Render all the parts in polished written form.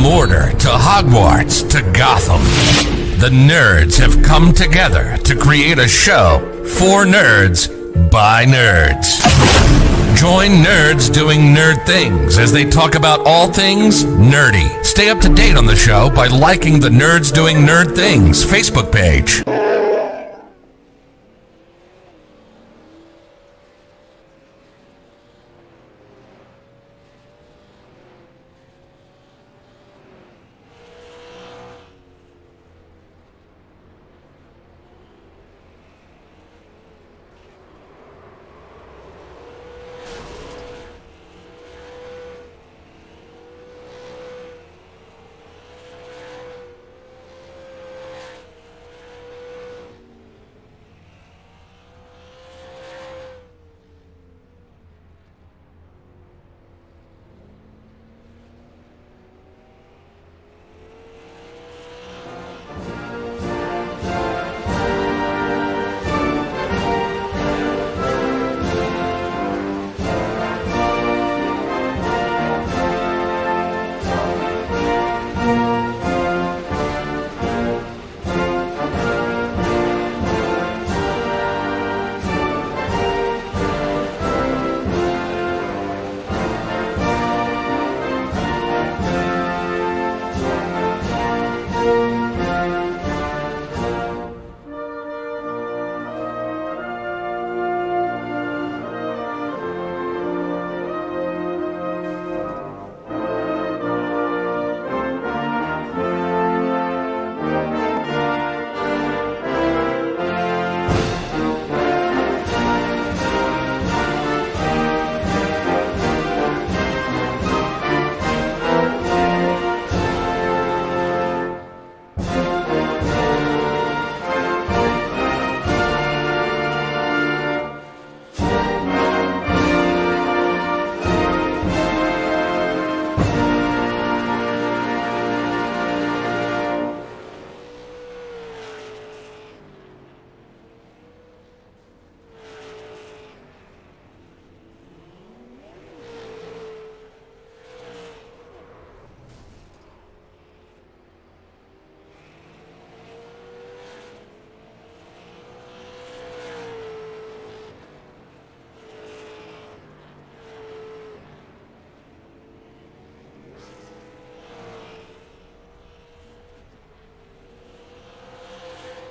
Mordor to Hogwarts to Gotham, the nerds have come together to create a show for nerds by nerds. Join nerds doing nerd things as they talk about all things nerdy. Stay up to date on the show by liking the Nerds Doing Nerd Things Facebook page.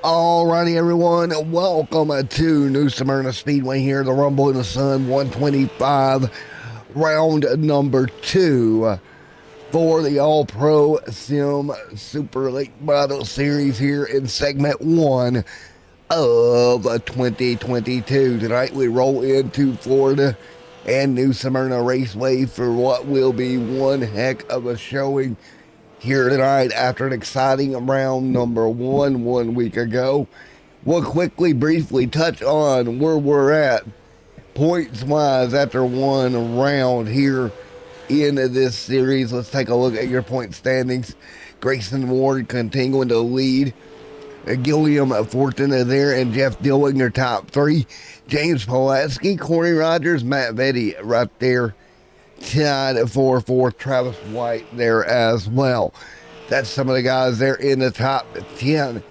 Alrighty, everyone, welcome to New Smyrna Speedway here, the Rumble in the Sun 125, round number 2 for the All-Pro Sim Super Late Model Series here in segment 1 of 2022. Tonight we roll into Florida and New Smyrna Raceway for what will be one heck of a showing here tonight after an exciting round number 1 week ago. We'll briefly touch on where we're at points-wise after one round here in this series. Let's take a look at your point standings. Grayson Ward continuing to lead. Gilliam Fortuna there and Jeff Dillinger top 3. James Pulaski, Corey Rogers, Matt Vetty right there. Tied 4-4, Travis White there as well. That's some of the guys there in the top 10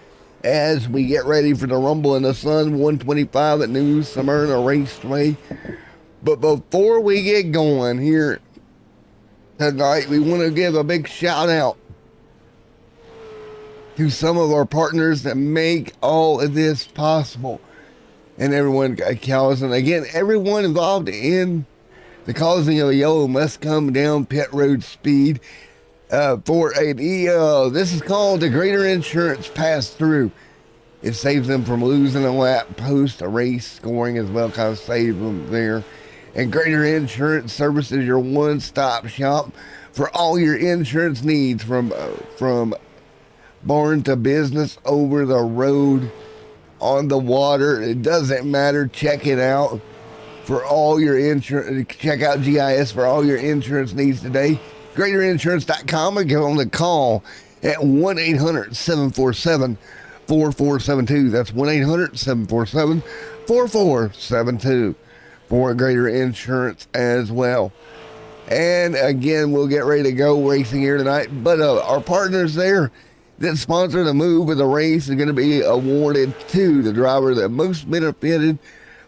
as we get ready for the Rumble in the Sun 125 at New Smyrna Raceway. But before we get going here tonight, we want to give a big shout out to some of our partners that make all of this possible. And everyone, and again, everyone involved in the causing of a yellow must come down pit road speed for an EO. This is called the Greater Insurance Pass-Through. It saves them from losing a lap post a race scoring as well, kind of save them there. And Greater Insurance Service is your one-stop shop for all your insurance needs from barn to business, over the road, on the water. It doesn't matter. Check it out. For all your insurance, check out GIS for all your insurance needs today. GreaterInsurance.com or give them the call at 1-800-747-4472. That's 1-800-747-4472 for Greater Insurance as well. And again, we'll get ready to go racing here tonight. But our partners there that sponsor the move of the race are going to be awarded to the driver that most benefited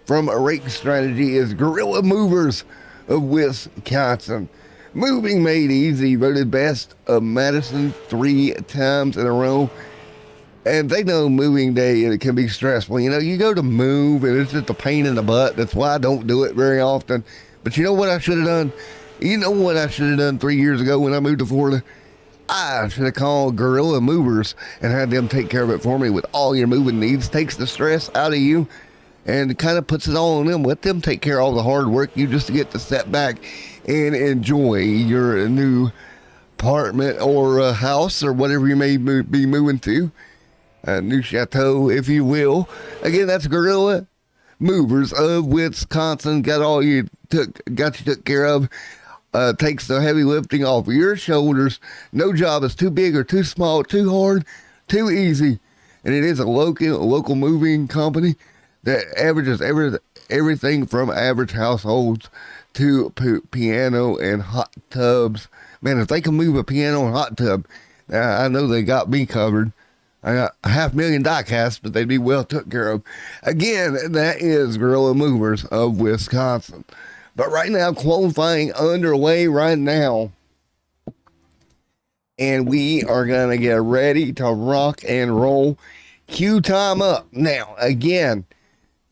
from a race strategy is Gorilla Movers of Wisconsin. Moving Made Easy, voted best of Madison 3 times in a row. And they know moving day, it can be stressful. You know, you go to move and it's just a pain in the butt. That's why I don't do it very often. But you know what I should have done? You know what I should have done 3 years ago when I moved to Florida? I should have called Gorilla Movers and had them take care of it for me with all your moving needs. Takes the stress out of you and kind of puts it all on them. Let them take care of all the hard work. You just get to step back and enjoy your new apartment or house or whatever you may be moving to. A new chateau, if you will. Again, that's Gorilla Movers of Wisconsin. Got you took care of. Takes the heavy lifting off your shoulders. No job is too big or too small, too hard, too easy. And it is a local moving company that averages everything from average households to piano and hot tubs. Man, if they can move a piano and hot tub, I know they got me covered. I got $500,000 die cast, but they'd be well took care of. Again, that is Gorilla Movers of Wisconsin. But right now, qualifying underway right now. And we are going to get ready to rock and roll. Cue time up. Now, again,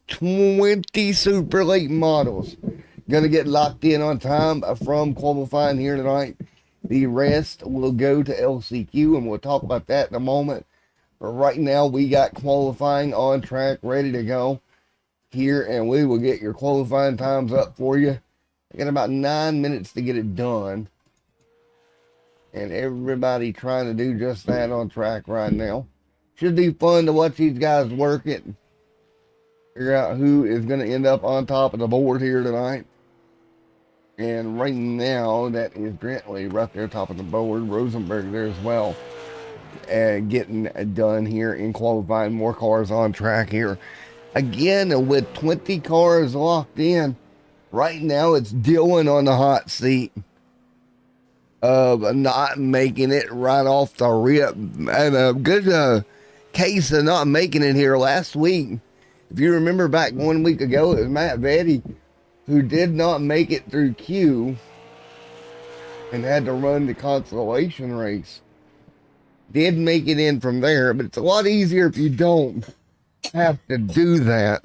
20 super late models. Going to get locked in on time from qualifying here tonight. The rest will go to LCQ, and we'll talk about that in a moment. But right now, we got qualifying on track, ready to go here, and we will get your qualifying times up for you. I got about 9 minutes to get it done. And everybody trying to do just that on track right now. Should be fun to watch these guys work it. Figure out who is going to end up on top of the board here tonight. And right now, that is Grantley right there, top of the board. Rosenberg there as well. Getting done here in qualifying. More cars on track here. Again, with 20 cars locked in, right now it's Dylan on the hot seat of not making it right off the rip. And a good case of not making it here last week. If you remember back 1 week ago, it was Matt Vetty who did not make it through Q and had to run the consolation race. Did make it in from there, but it's a lot easier if you don't have to do that.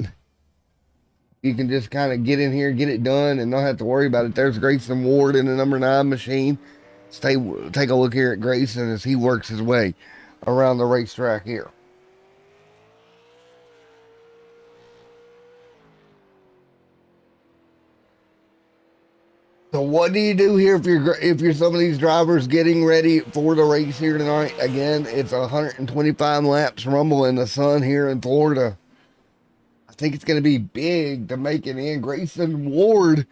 You can just kind of get in here, get it done, and not have to worry about it. There's Grayson Ward in the number 9 machine. Let's take a look here at Grayson as he works his way around the racetrack here. So what do you do here if you're some of these drivers getting ready for the race here tonight? Again, it's 125 laps rumble in the sun here in Florida. I think it's going to be big to make it in. Grayson Ward,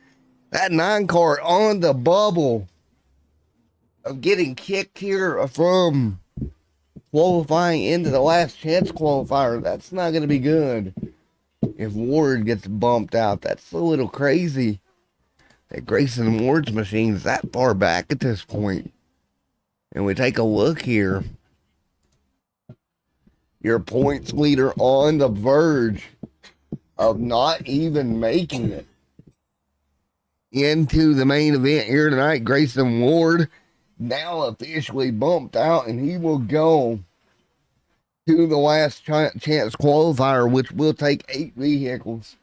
that 9 car on the bubble of getting kicked here from qualifying into the last chance qualifier. That's not going to be good. If Ward gets bumped out, that's a little crazy. That Grayson Ward's machine's that far back at this point. And we take a look here. Your points leader on the verge of not even making it into the main event here tonight. Grayson Ward now officially bumped out, and he will go to the last chance qualifier, which will take 8 vehicles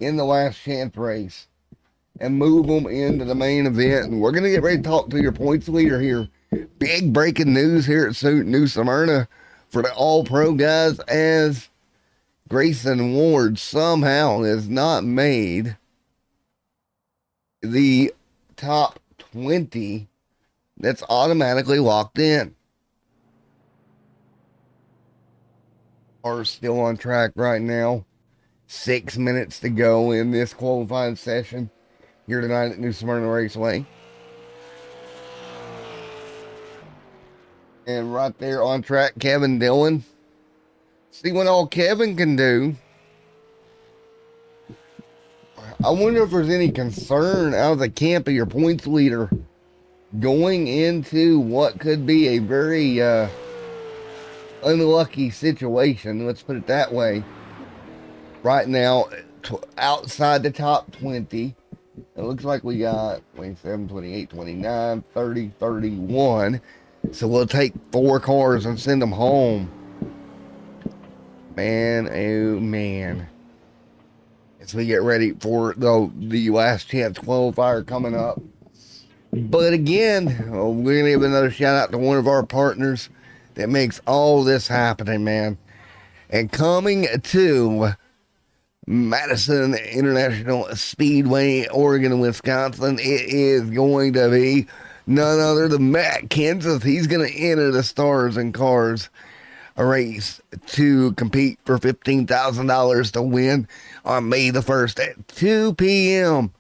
in the last chance race and move them into the main event. And we're going to get ready to talk to your points leader here. Big breaking news here at New Smyrna for the All-Pro guys, as Grayson Ward somehow has not made the top 20 that's automatically locked in. Are still on track right now. 6 minutes to go in this qualifying session here tonight at New Smyrna Raceway. And right there on track, Kevin Dillon. See what all Kevin can do. I wonder if there's any concern out of the camp of your points leader going into what could be a very unlucky situation. Let's put it that way. Right now, outside the top 20, it looks like we got 27, 28, 29, 30, 31. So we'll take 4 cars and send them home. Man, oh man. As we get ready for the last chance qualifier coming up. But again, we're going to give another shout out to one of our partners that makes all this happening, man. And coming to Madison International Speedway, Oregon and Wisconsin, it is going to be none other than Matt Kansas. He's going to enter the Stars and Cars race to compete for $15,000 to win on May the 1st at 2 p.m.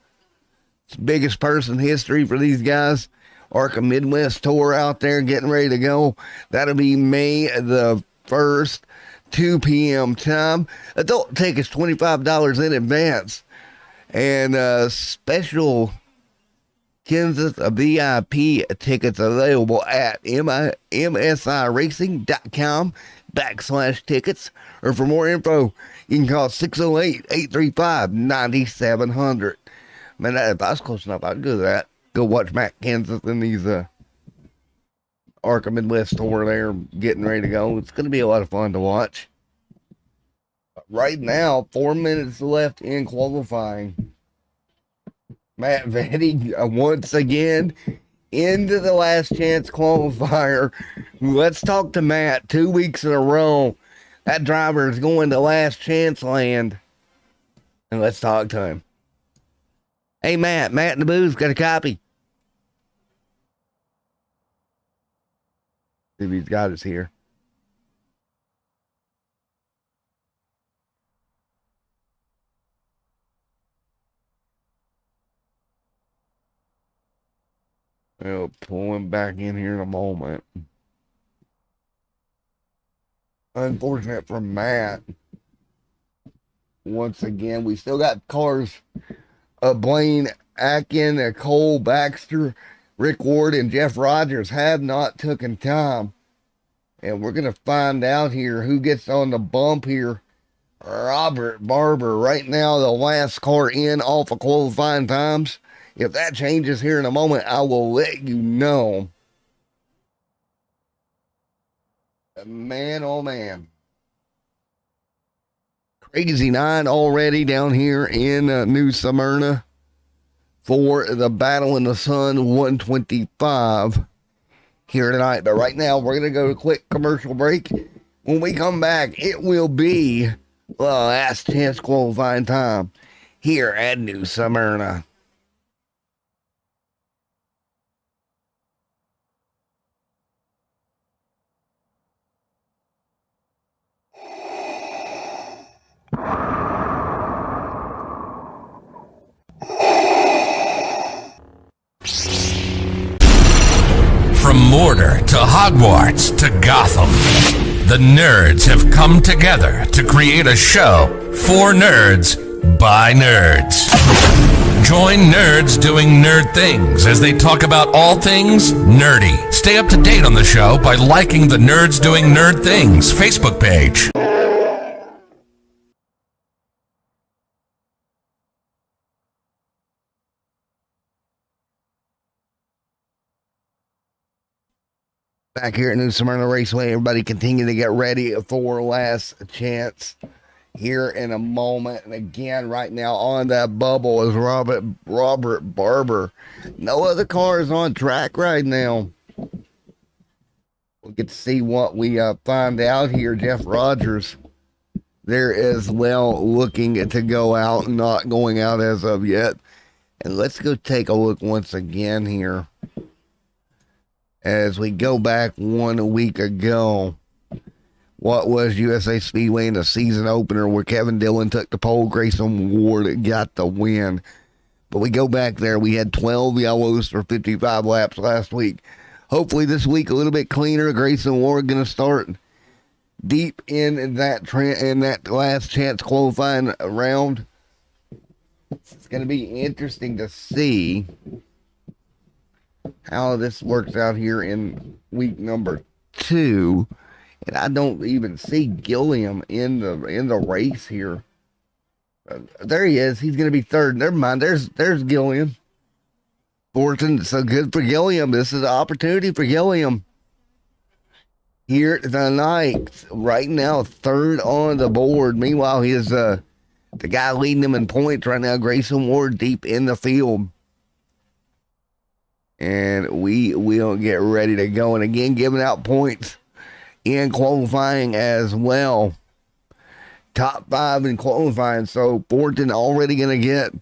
It's the biggest purse in history for these guys. ARCA Midwest Tour out there getting ready to go. That'll be May the 1st, 2 p.m. time. Adult tickets $25 in advance. And special Kansas VIP tickets available at msiracing.com/tickets. Or for more info, you can call 608-835-9700. Man, if I was close enough, I'd go to that. Go watch Matt Kansas and these ARCA Midwest Tour there getting ready to go. It's going to be a lot of fun to watch. Right now, 4 minutes left in qualifying. Matt Vetty once again into the last chance qualifier. Let's talk to Matt. 2 weeks in a row, that driver is going to last chance land. And let's talk to him. Hey, Matt in the booth, got a copy. See if he's got us here. I'll pull him back in here in a moment. Unfortunate for Matt. Once again, we still got cars. Blaine Atkin, Cole Baxter, Rick Ward, and Jeff Rogers have not taken time. And we're going to find out here who gets on the bump here. Robert Barber, right now the last car in off of qualifying times. If that changes here in a moment, I will let you know. Man, oh man. Crazy night already down here in New Smyrna for the Battle in the Sun 125 here tonight. But right now, we're going to go to a quick commercial break. When we come back, it will be the last chance qualifying time here at New Smyrna. From Mordor to Hogwarts to Gotham, the nerds have come together to create a show for nerds by nerds. Join nerds doing nerd things as they talk about all things nerdy. Stay up to date on the show by liking the Nerds Doing Nerd Things Facebook page. Back here at New Smyrna Raceway, everybody continue to get ready for last chance here in a moment. And again, right now on that bubble is Robert Barber. No other cars on track right now. We'll get to see what we find out here. Jeff Rogers there as well, looking to go out, not going out as of yet. And let's go take a look once again here. As we go back 1 week ago, what was USA Speedway in the season opener where Kevin Dillon took the pole, Grayson Ward got the win. But we go back there, we had 12 yellows for 55 laps last week. Hopefully this week a little bit cleaner. Grayson Ward going to start deep in that last chance qualifying round. It's going to be interesting to see how this works out here in week number 2. And I don't even see Gilliam in the race here. There he is. He's going to be third. Never mind. There's Gilliam. Fortune. So good for Gilliam. This is an opportunity for Gilliam here tonight. Right now, third on the board. Meanwhile, he's the guy leading him in points right now, Grayson Ward, deep in the field. And we will get ready to go. And again, giving out points in qualifying as well. Top 5 in qualifying. So Fortin already going to get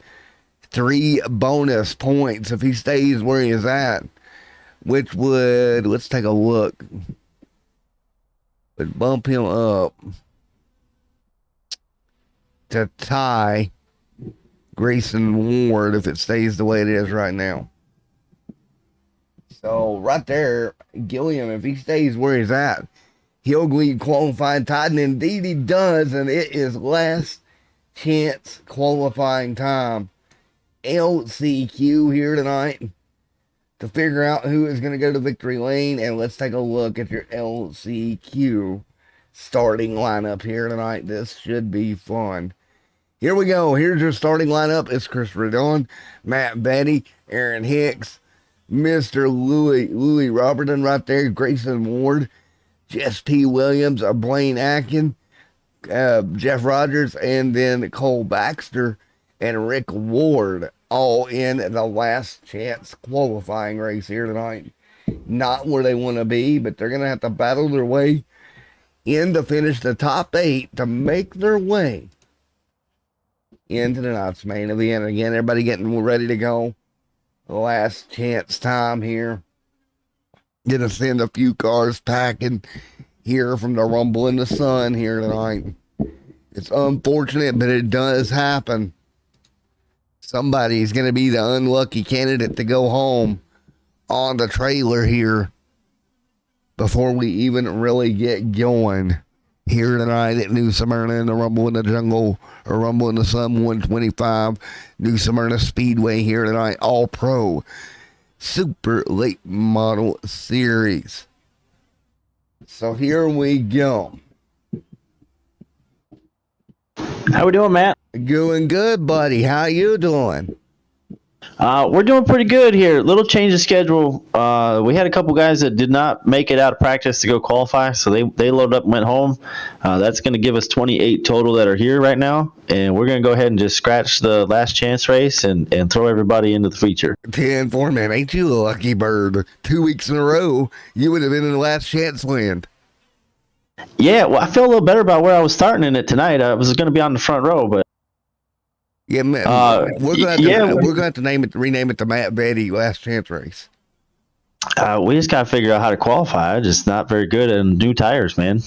3 bonus points if he stays where he is at. Which would, let's take a look, would bump him up to tie Grayson Ward if it stays the way it is right now. So right there, Gilliam, if he stays where he's at, he'll lead qualifying tied, and indeed he does, and it is last chance qualifying time. LCQ here tonight to figure out who is going to go to victory lane, and let's take a look at your LCQ starting lineup here tonight. This should be fun. Here we go. Here's your starting lineup. It's Christopher Dillon, Matt Betty, Aaron Hicks, Mr. Louis Robertson right there, Grayson Ward, Jess P. Williams, Blaine Atkin, Jeff Rogers, and then Cole Baxter and Rick Ward, all in the last chance qualifying race here tonight. Not where they want to be, but they're going to have to battle their way in to finish the top 8 to make their way into tonight's main event. Again, everybody getting ready to go. Last chance time here. Gonna send a few cars packing here from the Rumble in the Sun here tonight. It's unfortunate, but it does happen. Somebody's gonna be the unlucky candidate to go home on the trailer here before we even really get going here tonight at New Smyrna in the Rumble in the Jungle, or Rumble in the Sun 125, New Smyrna Speedway here tonight, All Pro Super Late Model Series. So here we go. How we doing, Matt? Doing good, buddy. How you doing? We're doing pretty good here. Little change of schedule. We had a couple guys that did not make it out of practice to go qualify, so they loaded up and went home. That's going to give us 28 total that are here right now, and we're going to go ahead and just scratch the last chance race and throw everybody into the feature. 10-4, man. Ain't you a lucky bird? 2 weeks in a row, you would have been in the last chance land. Yeah, well, I feel a little better about where I was starting in it tonight. I was going to be on the front row, but yeah, man, we're going to have to rename it the Matt Betty Last Chance Race. We just got to figure out how to qualify. I'm just not very good at new tires, man.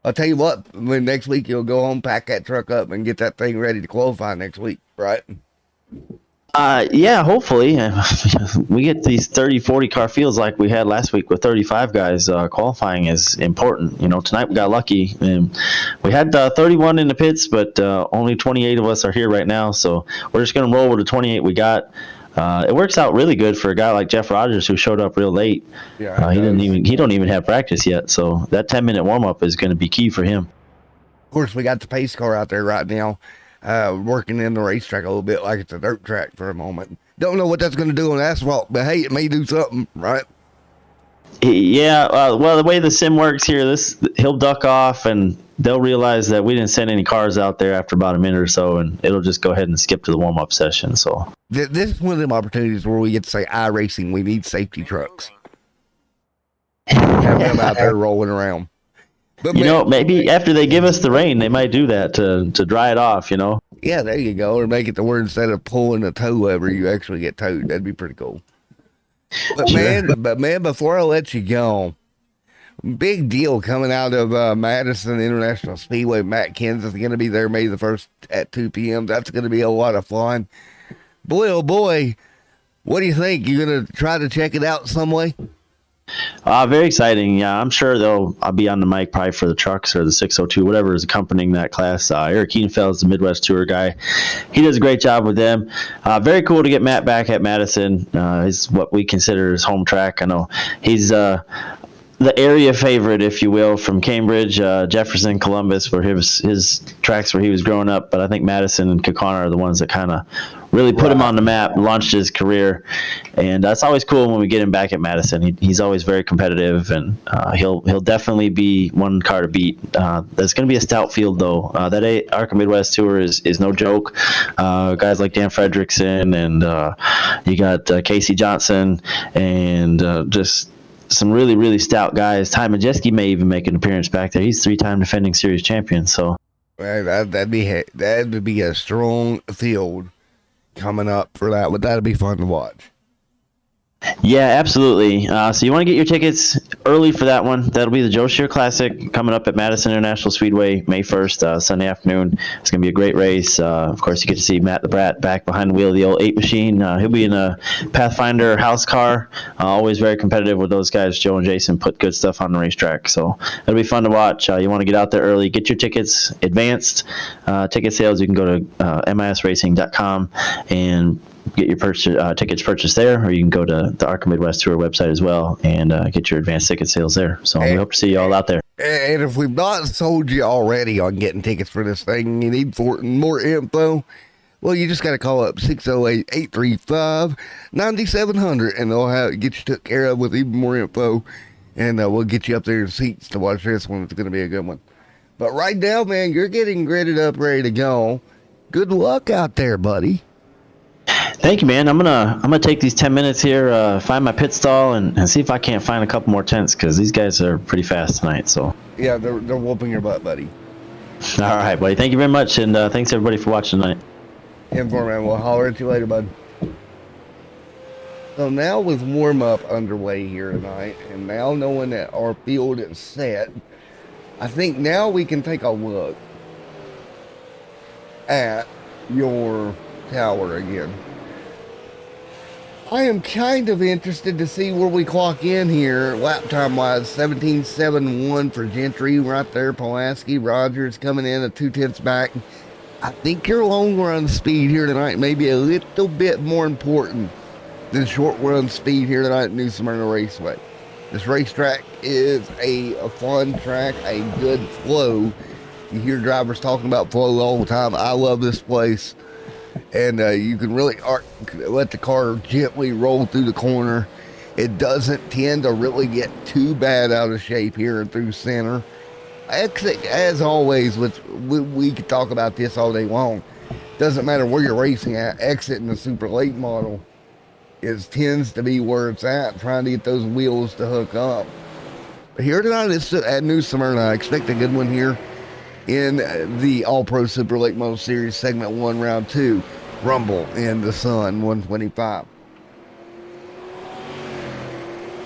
I'll tell you what, when next week you'll go home, pack that truck up, and get that thing ready to qualify next week, right? Yeah, hopefully. We get these 30, 40 car fields like we had last week with 35 guys. Qualifying is important. You know, tonight we got lucky. And we had 31 in the pits, but only 28 of us are here right now. So we're just going to roll with the 28 we got. It works out really good for a guy like Jeff Rogers who showed up real late. Yeah, he don't even have practice yet. So that 10-minute warm-up is going to be key for him. Of course, we got the pace car out there right now. Working in the racetrack a little bit like it's a dirt track for a moment. Don't know what that's going to do on asphalt, but hey, it may do something, right? Yeah, well, the way the sim works here, he'll duck off, and they'll realize that we didn't send any cars out there after about a minute or so, and it'll just go ahead and skip to the warm-up session. So this is one of them opportunities where we get to say, iRacing, we need safety trucks. Have them out there rolling around. But maybe after they give us the rain, they might do that to dry it off, Yeah, there you go. Or make it to where instead of pulling a tow lever, you actually get towed. That'd be pretty cool. But man, before I let you go, big deal coming out of Madison International Speedway. Matt Kins is going to be there May the 1st at 2 p.m. That's going to be a lot of fun. Boy, oh boy, what do you think? You going to try to check it out some way? Very exciting. Yeah, I'm sure I'll be on the mic probably for the trucks or the 602, whatever is accompanying that class. Eric Keenfeld is the Midwest Tour guy. He does a great job with them. Very cool to get Matt back at Madison. Is what we consider his home track. I know he's the area favorite, if you will, from Cambridge, Jefferson, Columbus, were his tracks where he was growing up. But I think Madison and Kaukauna are the ones that kind of really put him on the map, launched his career. And that's always cool when we get him back at Madison. He's always very competitive, and he'll definitely be one car to beat. There's going to be a stout field, though. That ARCA Midwest Tour is no joke. Guys like Dan Fredrickson, and you got Casey Johnson, and just some really, really stout guys. Ty Majeski may even make an appearance back there. He's 3-time defending series champion. So that'd be a strong field coming up for that. But that'd be fun to watch. Yeah, absolutely. So you want to get your tickets early for that one. That'll be the Joe Shear Classic coming up at Madison International Speedway May 1st, Sunday afternoon. It's going to be a great race. Of course, you get to see Matt the Brat back behind the wheel of the old 8 machine. He'll be in a Pathfinder house car. Always very competitive with those guys. Joe and Jason put good stuff on the racetrack. So it'll be fun to watch. You want to get out there early. Get your tickets advanced. Ticket sales, you can go to misracing.com and get your tickets purchased there, or you can go to the ARCA Midwest Tour website as well and get your advanced ticket sales there. So we hope to see you all out there. And if we've not sold you already on getting tickets for this thing, and you need more info, well, you just got to call up 608-835-9700, and they'll get you took care of with even more info, and we'll get you up there in seats to watch this one. It's going to be a good one. But right now, man, you're getting gridded up, ready to go. Good luck out there, buddy. Thank you, man. I'm gonna take these 10 minutes here, find my pit stall, and see if I can't find a couple more tents, because these guys are pretty fast tonight. So yeah, they're whooping your butt, buddy. All right, buddy. Thank you very much, and thanks everybody for watching tonight. Man, we'll holler at you later, bud. So now with warm-up underway here tonight, and now knowing that our field is set, I think now we can take a look at your tower again. I am kind of interested to see where we clock in here lap time wise. 17.71 for Gentry right there. Pulaski, Rogers coming in at 2/10 back. I think your long run speed here tonight may be a little bit more important than short run speed here tonight at New Smyrna Raceway. This racetrack is a fun track, a good flow. You hear drivers talking about flow all the time. I love this place. And you can really let the car gently roll through the corner. It doesn't tend to really get too bad out of shape here and through center. Exit, as always, we could talk about this all day long. Doesn't matter where you're racing at. Exit in the super late model tends to be where it's at, trying to get those wheels to hook up. But here tonight at New Smyrna, I expect a good one here in the All-Pro Super Late Model Series Segment 1, Round 2, Rumble in the Sun 125.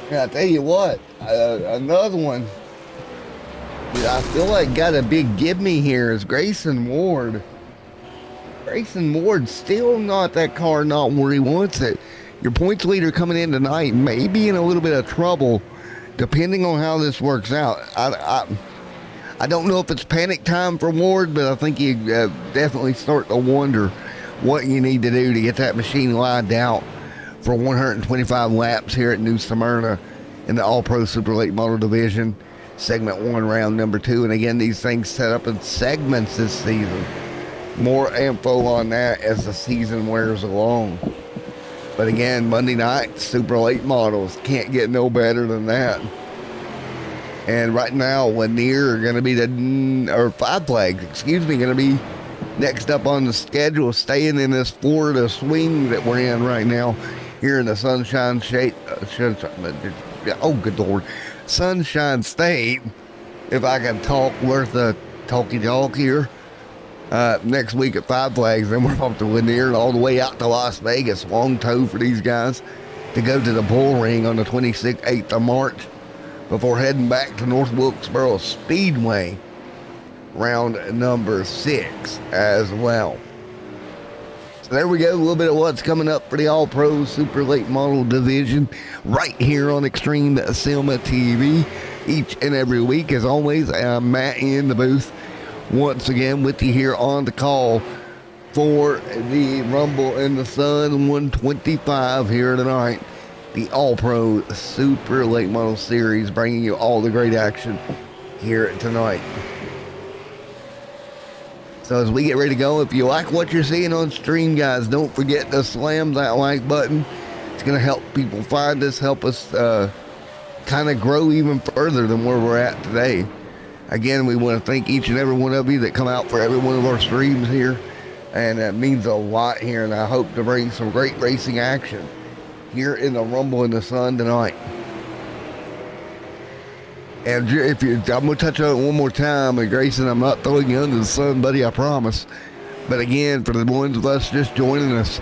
Yeah, I tell you what, another one I feel like got a big give me here is Grayson Ward. Grayson Ward still not that car, not where he wants it. Your points leader coming in tonight may be in a little bit of trouble depending on how this works out. I don't know if it's panic time for Ward, but I think you definitely start to wonder what you need to do to get that machine lined out for 125 laps here at New Smyrna in the All-Pro Super Late Model Division, Segment 1, Round number 2. And again, these things set up in segments this season. More info on that as the season wears along. But again, Monday night, Super Late Models. Can't get no better than that. And right now, Lanier are going to be Five Flags, going to be next up on the schedule, staying in this Florida swing that we're in right now, here in the Sunshine State. Oh, good Lord. Sunshine State, if I can talk worth a talky talk here. Next week at Five Flags, then we're off to Lanier and all the way out to Las Vegas. Long tow for these guys to go to the Bull Ring on the 26th, 8th of March. Before heading back to North Wilkesboro Speedway, round number 6 as well. there we go. A little bit of what's coming up for the All-Pro Super Late Model Division right here on Extreme Cinema TV each and every week. As always, I'm Matt in the booth once again with you here on the call for the Rumble in the Sun 125 here tonight. The All-Pro Super Late Model Series, bringing you all the great action here tonight. So as we get ready to go, if you like what you're seeing on stream, guys, don't forget to slam that like button. It's going to help people find us, help us kind of grow even further than where we're at today. Again, we want to thank each and every one of you that come out for every one of our streams here. And that means a lot here, and I hope to bring some great racing action here in the Rumble in the Sun tonight. And if you, I'm going to touch on it one more time. And Grayson, I'm not throwing you under the sun, buddy, I promise. But again, for the ones of us just joining us,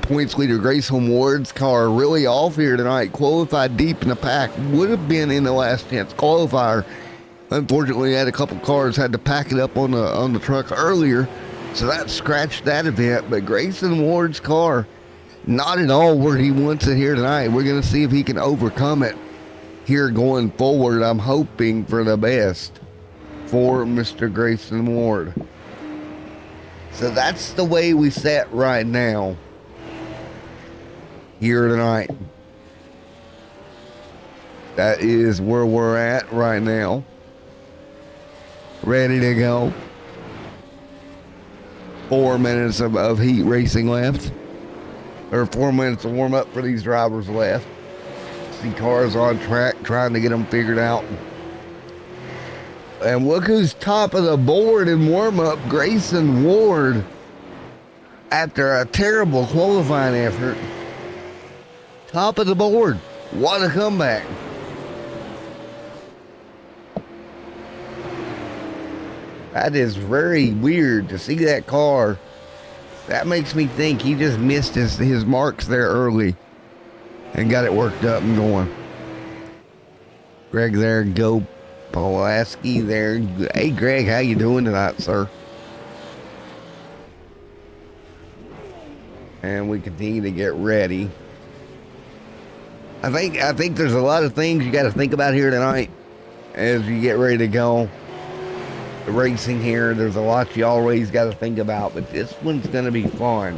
points leader Grayson Ward's car really off here tonight. Qualified deep in the pack. Would have been in the last chance qualifier. Unfortunately, had a couple cars had to pack it up on the truck earlier. So that scratched that event. But Grayson Ward's car, not at all where he wants it here tonight. We're going to see if he can overcome it here going forward. I'm hoping for the best for Mr. Grayson Ward. So that's the way we set right now here tonight. That is where we're at right now. Ready to go. 4 minutes of heat racing left. Or 4 minutes of warm up for these drivers left. See cars on track trying to get them figured out. And look who's top of the board in warm-up, Grayson Ward. After a terrible qualifying effort, top of the board. What a comeback. That is very weird to see that car. That makes me think he just missed his marks there early and got it worked up and going. Greg there, go Pulaski there. Hey Greg, how you doing tonight, sir? And we continue to get ready. I think there's a lot of things you got to think about here tonight as you get ready to go. The racing here, there's a lot you always got to think about, but this one's going to be fun.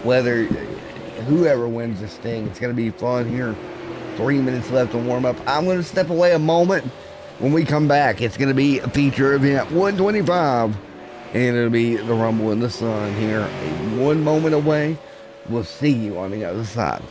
Whether whoever wins this thing, it's going to be fun here. 3 minutes left to warm up. I'm going to step away a moment. When we come back, it's going to be a feature event 125, and it'll be the Rumble in the Sun here. 1 moment away. We'll see you on the other side.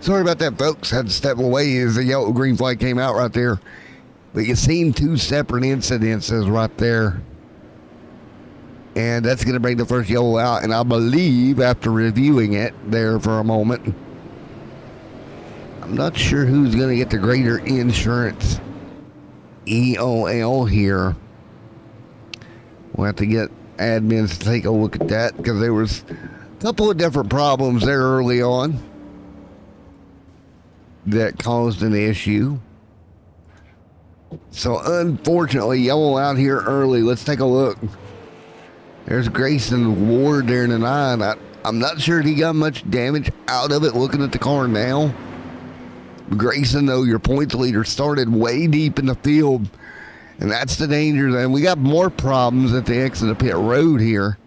Sorry about that, folks. Had to step away as the yellow green flag came out right there. But you seen two separate incidences right there. And that's going to bring the first yellow out. And I believe after reviewing it there for a moment, I'm not sure who's going to get the greater insurance EOL here. We'll have to get admins to take a look at that because there was a couple of different problems there early on that caused an issue. So unfortunately, yellow out here early. Let's take a look. There's Grayson Ward there in the 9. I'm not sure if he got much damage out of it looking at the car now. Grayson, though, your points leader, started way deep in the field. And that's the danger. And we got more problems at the exit of pit road here.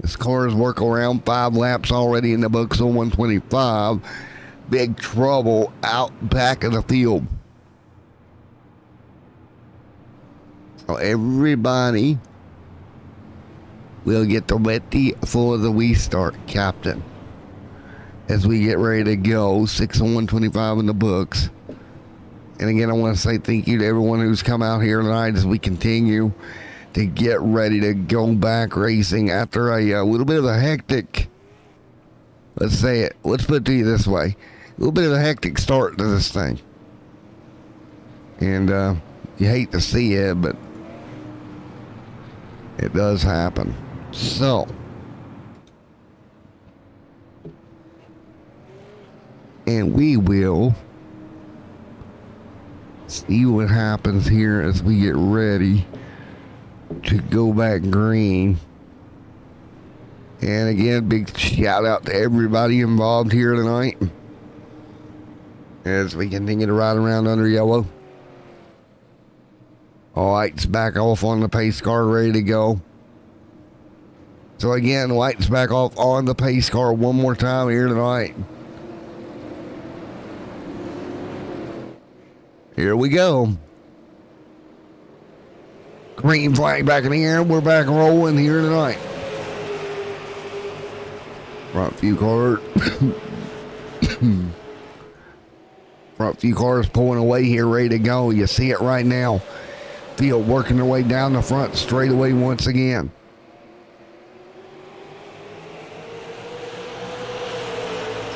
This car is working around 5 laps already in the books on 125. Big trouble out back of the field. So everybody will get the wetty for the restart, Captain. As we get ready to go, 6 on 125 in the books. And again, I want to say thank you to everyone who's come out here tonight as we continue to get ready to go back racing after a little bit of a hectic, let's say it, let's put it to you this way, a little bit of a hectic start to this thing. And you hate to see it, but it does happen. So, and we will see what happens here as we get ready to go back green. And again, big shout out to everybody involved here tonight as we continue to ride around under yellow. All lights back off on the pace car, ready to go. So again, lights back off on the pace car one more time here tonight. Here we go. Green flag back in the air. We're back rolling here tonight. Front few cars. Front few cars pulling away here, ready to go. You see it right now. Field working their way down the front straightaway once again.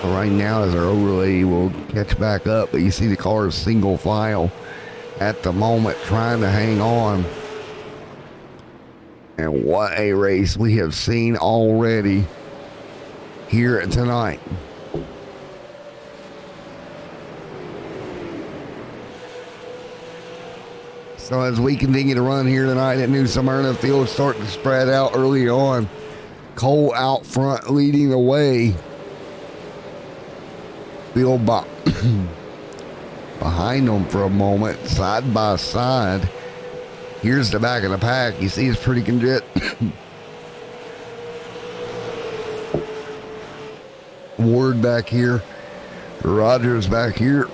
So right now, as our overlay will catch back up, but you see the cars single file at the moment, trying to hang on. And what a race we have seen already here tonight. So as we continue to run here tonight at New Smyrna, field starting to spread out early on. Cole out front leading the way. Field behind them for a moment, side by side. Here's the back of the pack. You see it's pretty congested. Ward back here. Rogers back here.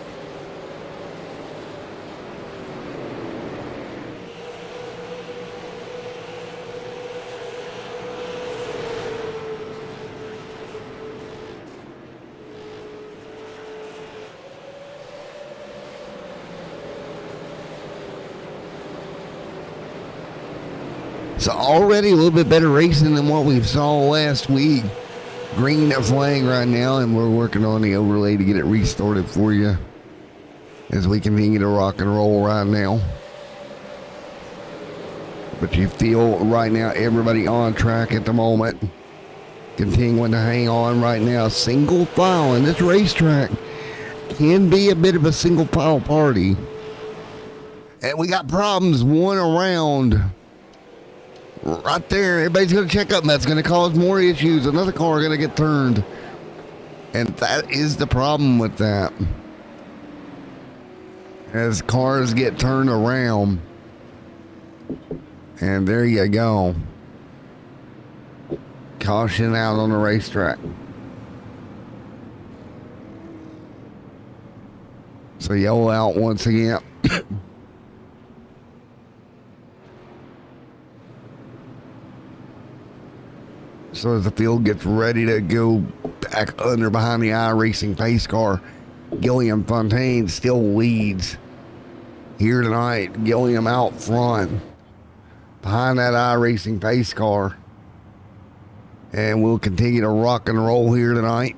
So already a little bit better racing than what we saw last week. Green flag right now, and we're working on the overlay to get it restarted for you as we continue to rock and roll right now. But you feel right now everybody on track at the moment. Continuing to hang on right now. Single file, and this racetrack can be a bit of a single file party. And we got problems one around right there. Everybody's going to check up, and that's going to cause more issues. Another car going to get turned. And that is the problem with that. As cars get turned around. And there you go. Caution out on the racetrack. So yellow out once again. So as the field gets ready to go back under behind the iRacing pace car, Gilliam Fontaine still leads here tonight. Gilliam out front behind that iRacing pace car. And we'll continue to rock and roll here tonight.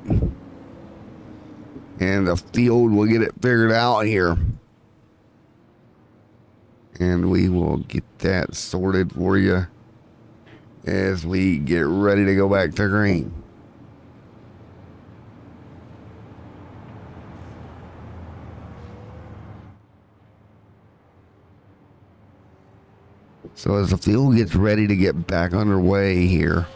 And the field will get it figured out here. And we will get that sorted for you as we get ready to go back to green. So as the field gets ready to get back underway here,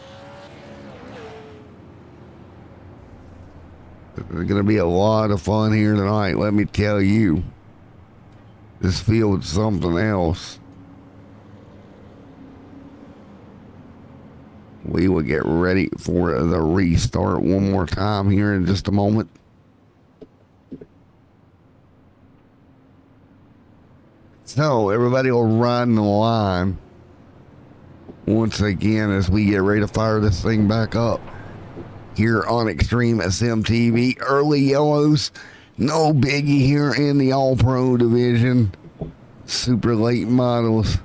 there's going to be a lot of fun here tonight, let me tell you. This field's something else. We will get ready for the restart one more time here in just a moment. So everybody will run the line once again as we get ready to fire this thing back up here on Extreme SMTV. Early yellows, no biggie here in the All-Pro division. Super late models.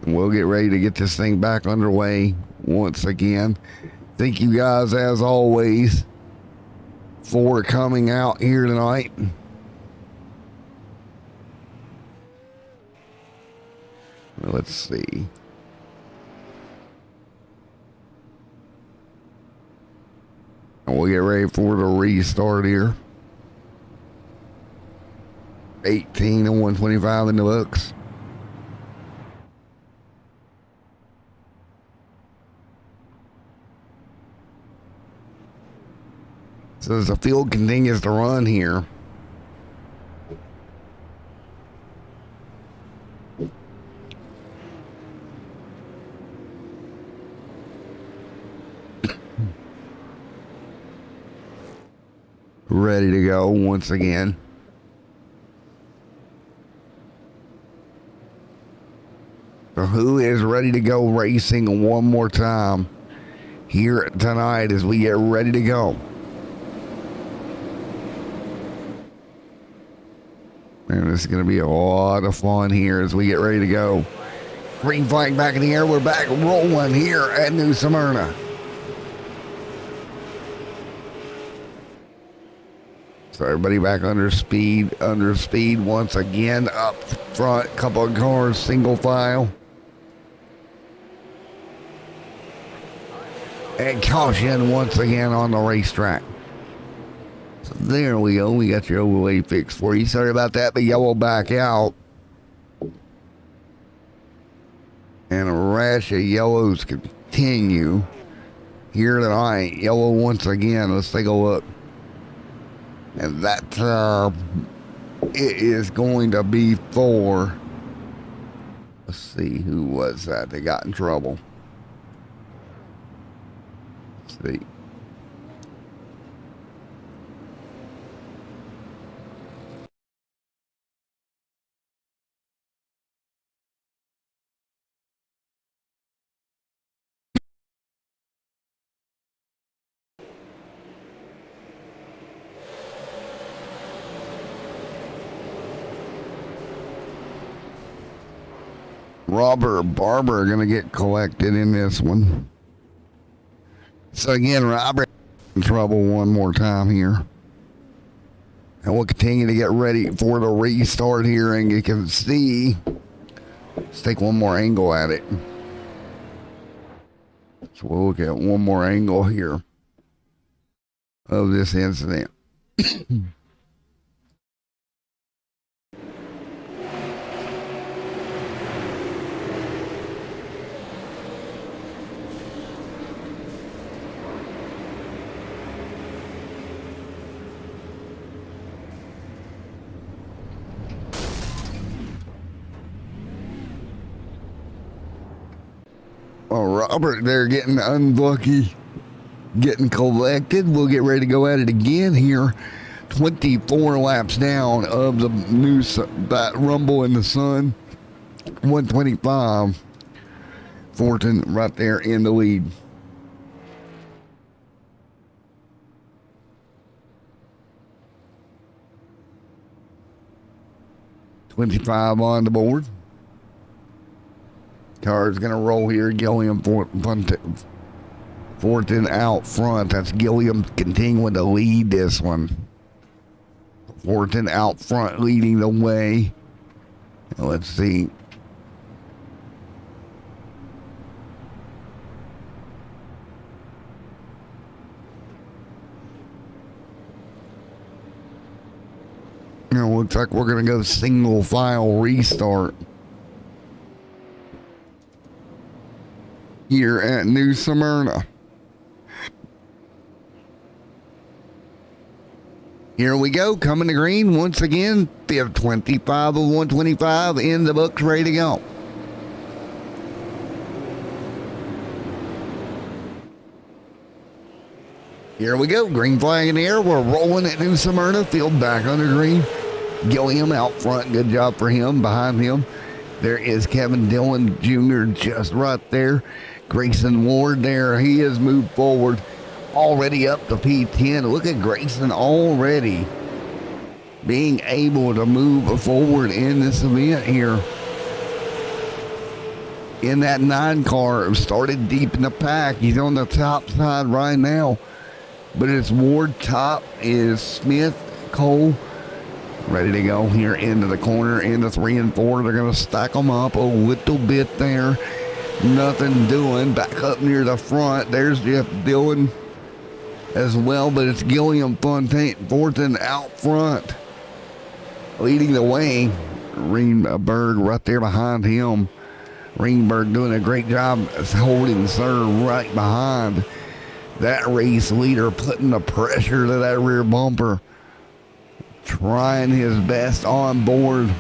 We'll get ready to get this thing back underway once again. Thank you guys, as always, for coming out here tonight. Let's see. And we'll get ready for the restart here. 18 and 125 in the books. So as the field continues to run here, ready to go once again. So who is ready to go racing one more time here tonight as we get ready to go? And this is going to be a lot of fun here as we get ready to go. Green flag back in the air. We're back rolling here at New Smyrna. So everybody back under speed once again. Up front, couple of cars, single file. And caution once again on the racetrack. So there we go. We got your overlay fixed for you. Sorry about that, but yellow back out. And a rash of yellows continue here tonight. Yellow once again. Let's take a look. And that it is going to be for, let's see, who was that that got in trouble? Let's see. Robert Barber going to get collected in this one. So again, Robert in trouble one more time here. And we'll continue to get ready for the restart here, and you can see, let's take one more angle at it. So we'll look at one more angle here of this incident. Oh, Robert, they're getting unlucky, getting collected. We'll get ready to go at it again here. 24 laps down of the new that Rumble in the Sun. 125. Fortin right there in the lead. $25 on the board. Car's going to roll here. Gilliam Fortin out front. That's Gilliam continuing to lead this one. Fortin out front leading the way. Let's see. Now looks like we're going to go single file restart here at New Smyrna. Here we go, coming to green once again. 25 of 125 in the books, ready to go. Here we go, green flag in the air. We're rolling at New Smyrna. Field back under green. Gilliam out front, good job for him. Behind him, there is Kevin Dillon Jr. just right there. Grayson Ward there, he has moved forward. Already up to P10. Look at Grayson already being able to move forward in this event here. In that 9 car, started deep in the pack. He's on the top side right now. But it's Ward, top is Smith, Cole. Ready to go here into the corner, into 3 and 4. They're going to stack them up a little bit there. Nothing doing. Back up near the front. There's Jeff Dillon as well, but it's Gilliam Fortin out front, leading the way. Greenberg right there behind him. Greenberg doing a great job holding serve right behind That race leader putting the pressure to that rear bumper, trying his best on board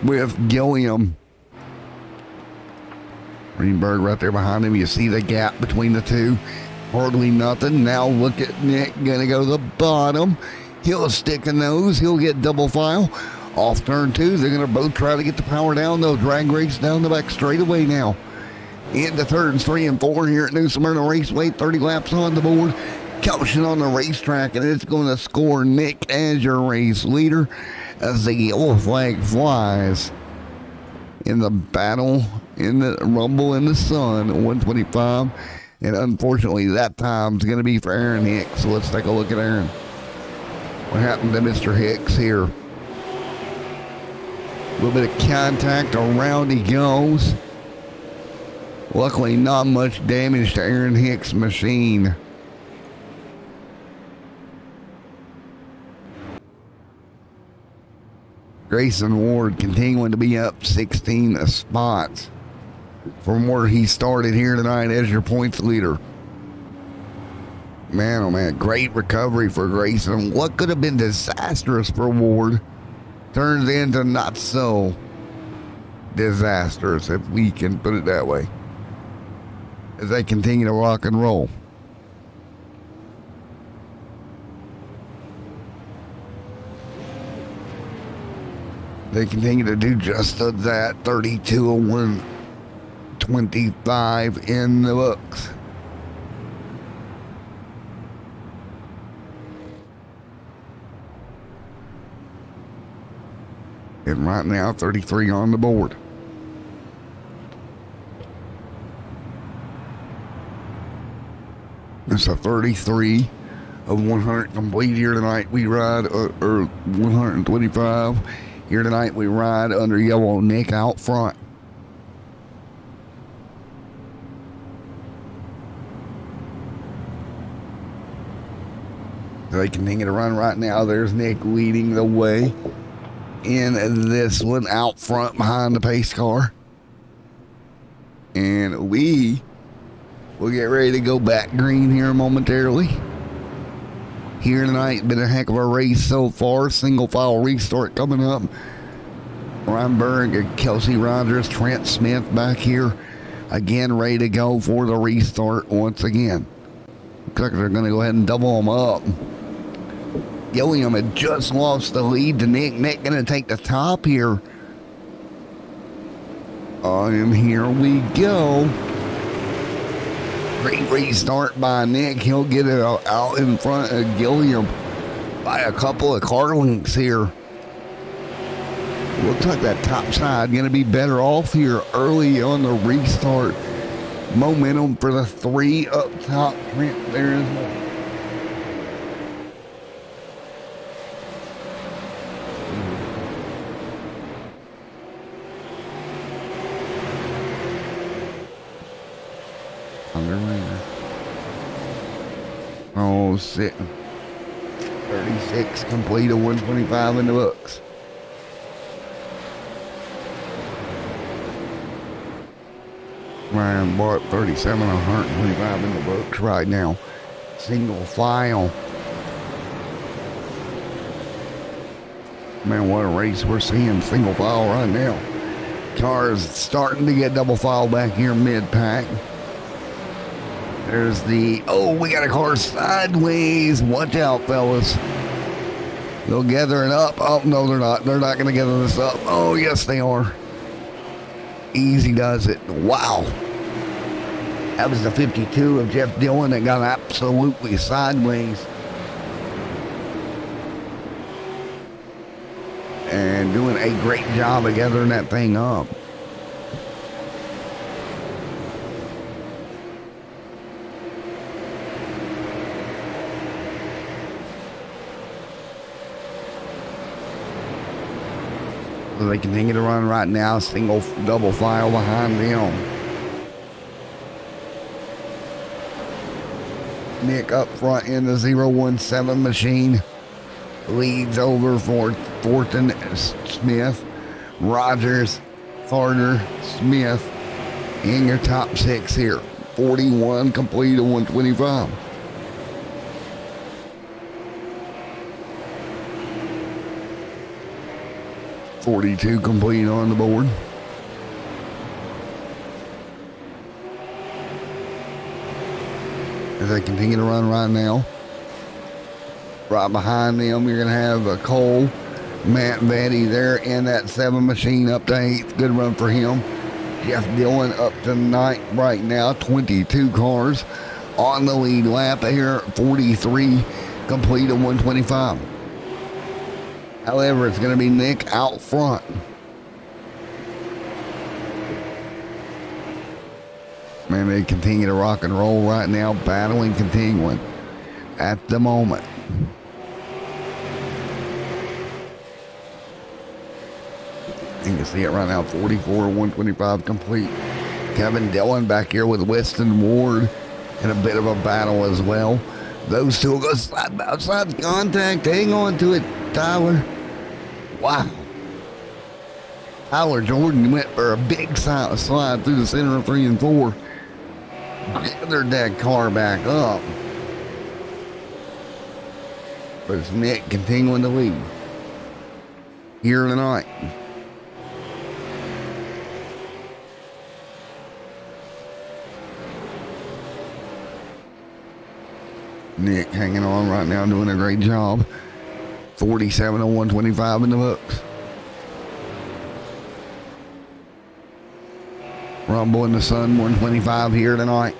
with Gilliam. Greenberg right there behind him. You see the gap between the two. Hardly nothing. Now look at Nick. Gonna go to the bottom. He'll stick a nose. He'll get double file. Off turn two. They're gonna both try to get the power down. They'll drag race down the back straightaway now. Into thirds 3 and 4 here at New Smyrna Raceway. 30 laps on the board. Caution on the racetrack, and it's going to score Nick as your race leader as the yellow flag flies in the battle, in the rumble in the sun, 125. And unfortunately, that time's going to be for Aaron Hicks. So let's take a look at Aaron. What happened to Mr. Hicks here? A little bit of contact, around he goes. Luckily, not much damage to Aaron Hicks' machine. Grayson Ward continuing to be up 16 spots from where he started here tonight as your points leader. Man, oh man, great recovery for Grayson. What could have been disastrous for Ward turns into not so disastrous, if we can put it that way, as they continue to rock and roll. They continue to do just that. 32 and 125 in the books. And right now, 33 on the board. It's a 33 of 100 complete here tonight. We ride, or 125. Here tonight we ride under yellow Nick out front. They continue to run right now. There's Nick leading the way in this one out front behind the pace car. And we will get ready to go back green here momentarily. Here tonight, been a heck of a race so far. Single file restart coming up. Ryan Berg, Kelsey Rogers, Trent Smith back here. Again, ready to go for the restart once again. Looks like they're going to go ahead and double them up. Gilliam had just lost the lead to Nick. Nick going to take the top here. And here we go. Great restart by Nick. He'll get it out in front of Gilliam by a couple of car lengths here. Looks like that top side going to be better off here early on the restart. Momentum for the three up top. Trent there as well. Oh, sitting. 36 complete of 125 in the books. Ryan Bart, 37 of 125 in the books right now. Single file. Man, what a race we're seeing. Single file right now. Cars starting to get double file back here mid-pack. There's the, oh, we got a car sideways. Watch out, fellas. They'll gather it up. Oh, no, they're not. They're not going to gather this up. Oh, yes, they are. Easy does it. Wow. That was the 52 of Jeff Dillon that got absolutely sideways. And doing a great job of gathering that thing up. So they continue to run right now, single double file behind them. Nick up front in the 017 machine. Leads over for Thornton, Smith, Rogers, Farner, Smith in your top six here. 41 complete of 125. 42 complete on the board. As they continue to run right now. Right behind them, you're going to have Cole, Matt Betty there in that 7 machine up to 8th. Good run for him. Jeff Dillon up to 9th right now. 22 cars on the lead lap here. 43 complete at 125. However, it's going to be Nick out front. Man, they continue to rock and roll right now, battling, continuing at the moment. You can see it right now, 44, 125 complete. Kevin Dillon back here with Weston Ward in a bit of a battle as well. Those two will go side by side contact. Hang on to it, Tyler. Wow. Tyler Jordan went for a big slide through the center of 3 and 4. Gathered that car back up. But it's Nick continuing to lead here tonight. Nick hanging on right now, doing a great job. 47 to 125 in the books. Rumble in the Sun, 125 here tonight.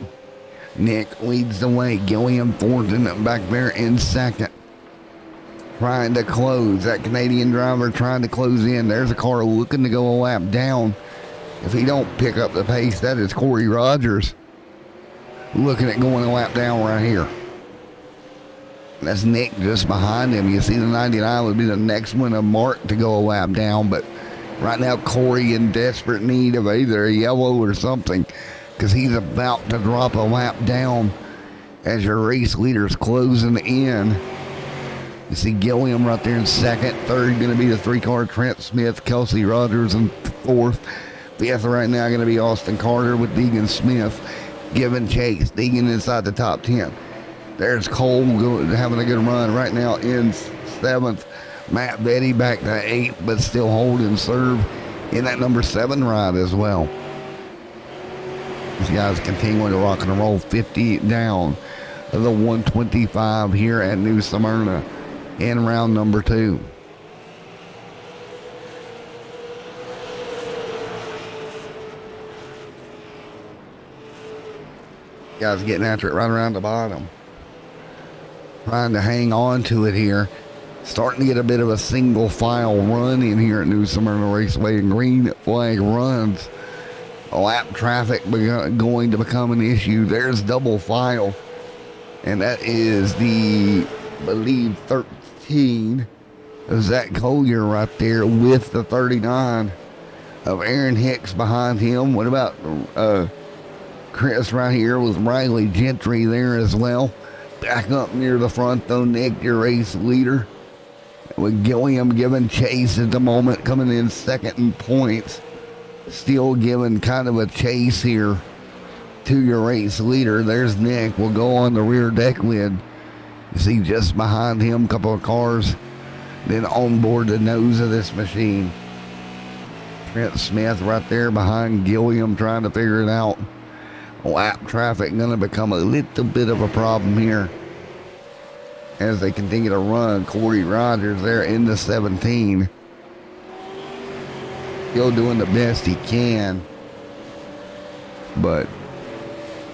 Nick leads the way. Gilliam Thornton back there in second. Trying to close. That Canadian driver trying to close in. There's a car looking to go a lap down. If he don't pick up the pace, that is Corey Rogers looking at going a lap down right here. That's Nick just behind him. You see the 99 would be the next one of Mark to go a lap down, but right now Corey in desperate need of either a yellow or something because he's about to drop a lap down as your race leader's closing in. You see Gilliam right there in second. Third going to be the 3-car Trent Smith, Kelsey Rogers in fourth. Fifth right now going to be Austin Carter with Deegan Smith giving chase. Deegan inside the top 10. There's Cole having a good run right now in seventh. Matt Betty back to 8th, but still holding serve in that number 7 ride as well. These guys continuing to rock and roll. 50 down to the 125 here at New Smyrna in round number 2. Guys getting after it right around the bottom. Trying to hang on to it here. Starting to get a bit of a single file run in here at New Smyrna Raceway, and green flag runs. Lap traffic going to become an issue. There's double file, and that is the, I believe, 13 of Zach Collier right there with the 39 of Aaron Hicks behind him. What about Chris right here with Riley Gentry there as well? Back up near the front though, Nick, your race leader. With Gilliam giving chase at the moment, coming in second in points. Still giving kind of a chase here to your race leader. There's Nick. Will go on the rear deck lid. You see just behind him a couple of cars. Then on board the nose of this machine. Trent Smith right there behind Gilliam trying to figure it out. Lap traffic going to become a little bit of a problem here as they continue to run. Corey Rogers there in the 17. Still doing the best he can, but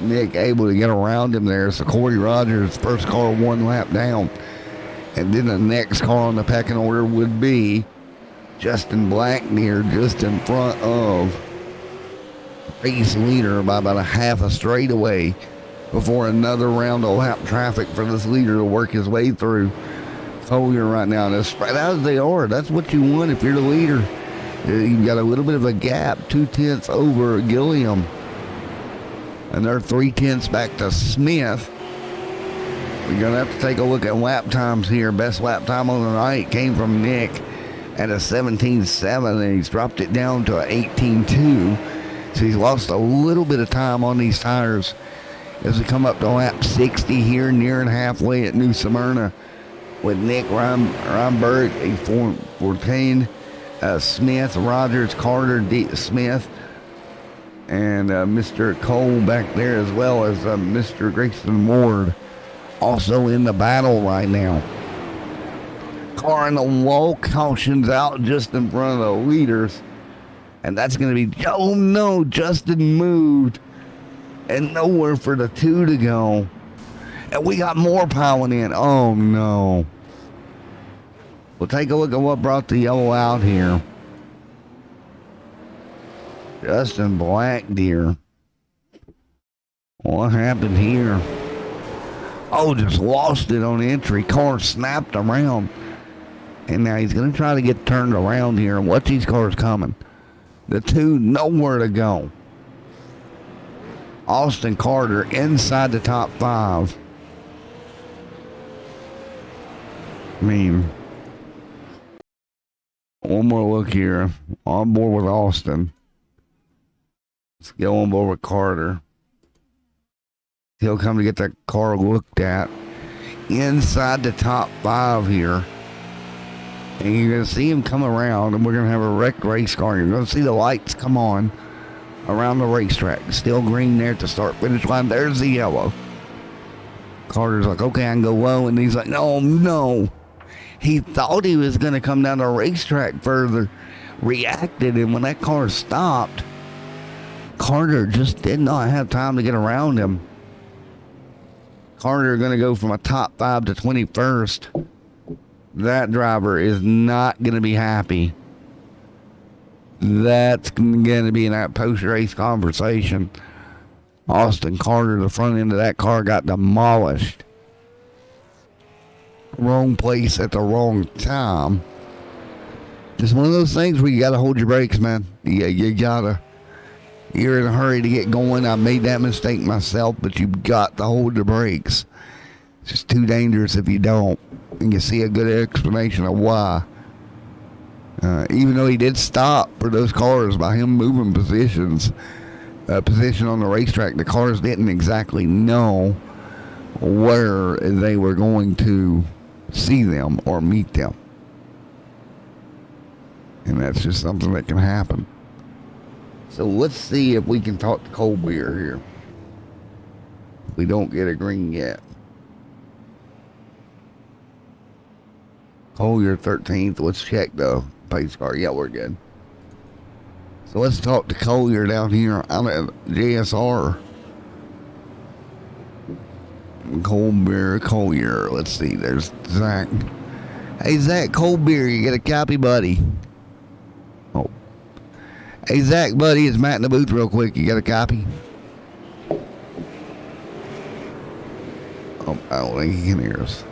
Nick able to get around him there. So Corey Rogers, first car 1 lap down, and then the next car on the pecking order would be Justin Blackmere, just in front of race leader by about a half a straightaway before another round of lap traffic for this leader to work his way through. Collier right now, and as spread out as they are, that's what you want if you're the leader. You've got a little bit of a gap, 2/10 over Gilliam, and they're 3/10 back to Smith. We're gonna have to take a look at lap times here. Best lap time on the night came from Nick at a 17.7, and he's dropped it down to a 18.2. So he's lost a little bit of time on these tires as we come up to lap 60 here, nearing halfway at New Smyrna with Nick Reinberg, a 14 Smith, Rogers, Carter, Smith, and Mr. Cole back there, as well as Mr. Grayson Ward, also in the battle right now. Car in the wall, cautions out just in front of the leaders, and that's going to be, oh no, Justin moved, and nowhere for the 2 to go, and we got more piling in. Oh no. We'll take a look at what brought the yellow out here. Justin Black Deer. What happened here? Oh, just lost it on entry. Car snapped around. And now he's going to try to get turned around here and watch these cars coming. The 2, nowhere to go. Austin Carter inside the top 5. I mean, one more look here. On board with Austin. Let's go on board with Carter. He'll come to get that car looked at. Inside the top 5 here. And you're going to see him come around, and we're going to have a wrecked race car. You're going to see the lights come on around the racetrack. Still green there at the start-finish line. There's the yellow. Carter's like, okay, I can go low. And he's like, no. He thought he was going to come down the racetrack further. Reacted, and when that car stopped, Carter just did not have time to get around him. Carter going to go from a top 5 to 21st. That driver is not going to be happy. That's going to be in that post-race conversation. Austin Carter, the front end of that car got demolished. Wrong place at the wrong time. Just one of those things where you got to hold your brakes, man. You gotta. You're in a hurry to get going. I made that mistake myself, but you've got to hold the brakes. It's just too dangerous if you don't. And you see a good explanation of why. Even though he did stop for those cars by him moving position on the racetrack, the cars didn't exactly know where they were going to see them or meet them. And that's just something that can happen. So let's see if we can talk to Cold Beer here. We don't get a green yet. Collier 13th. Let's check the pace car. Yeah, we're good. So let's talk to Collier down here out at JSR. Collier. Let's see. There's Zach. Hey, Zach, Cold Beer, you get a copy, buddy? Oh. Hey, Zach, buddy, it's Matt in the booth real quick. You got a copy? Oh, I don't think he can hear us.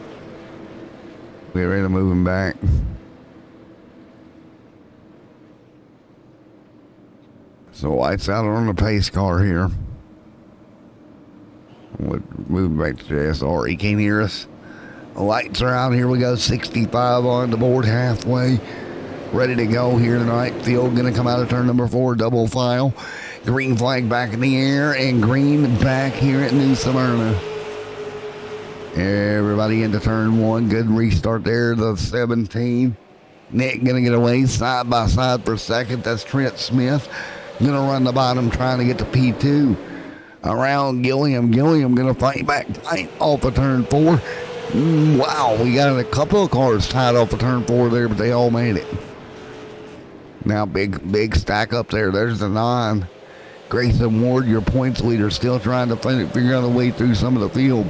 We're ready to move him back. So lights out on the pace car here. We'll move back to JSR. He can't hear us. The lights are out. Here we go. 65 on the board, halfway. Ready to go here tonight. Field going to come out of turn number 4, double file. Green flag back in the air, and green back here at New Smyrna. Everybody into turn 1. Good restart there. The 17. Nick going to get away side by side for second. That's Trent Smith. Going to run the bottom, trying to get to P2. Around Gilliam. Gilliam going to fight back tight off of turn 4. Wow, we got a couple of cars tied off of turn 4 there, but they all made it. Now big stack up there. There's the 9. Grayson Ward, your points leader, still trying to figure out a way through some of the field.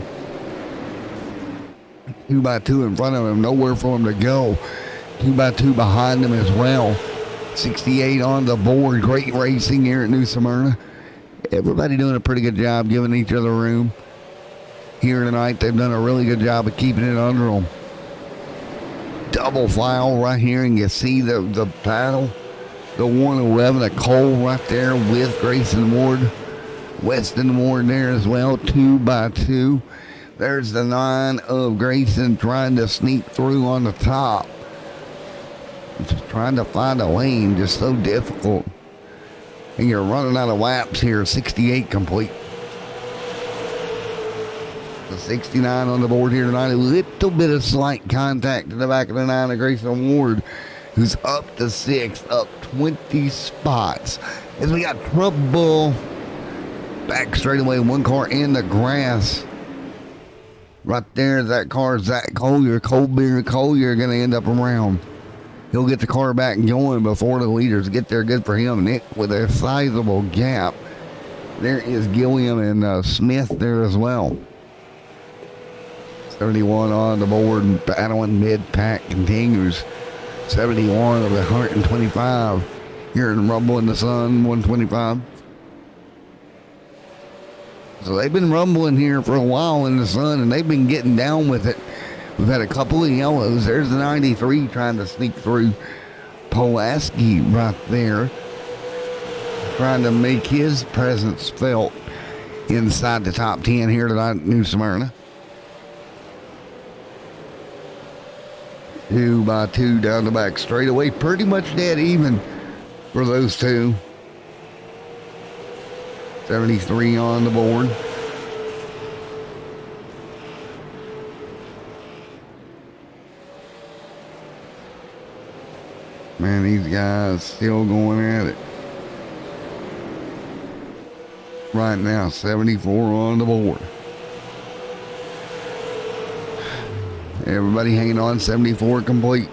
2 by 2 in front of him, nowhere for him to go. 2 by 2 behind him as well. 68 on the board. Great racing here at New Smyrna. Everybody doing a pretty good job giving each other room. Here tonight, they've done a really good job of keeping it under them. Double file right here, and you see the battle. The 111, a Cole right there with Grayson Ward. Weston Ward there as well, 2 by 2. There's the 9 of Grayson trying to sneak through on the top. Just trying to find a lane, just so difficult. And you're running out of laps here, 68 complete. The 69 on the board here tonight. A little bit of slight contact in the back of the 9 of Grayson Ward. who's up to 6th, up 20 spots. As we got trouble back straightaway, one car in the grass. Right there, that car, Zach Collier, Collier going to end up around. He'll get the car back going before the leaders get there. Good for him. Nick with a sizable gap. There is Gilliam and Smith there as well. 71 on the board. Battling mid-pack continues. 71 of the 125. Here in Rumble in the Sun, 125. So they've been rumbling here for a while in the sun, and they've been getting down with it. We've had a couple of yellows. There's the 93 trying to sneak through. Pulaski right there, trying to make his presence felt inside the top 10 here tonight at New Smyrna. 2 by 2 down the back straightaway. Pretty much dead even for those two. 73 on the board. Man, these guys still going at it. Right now, 74 on the board. Everybody hanging on, 74 complete.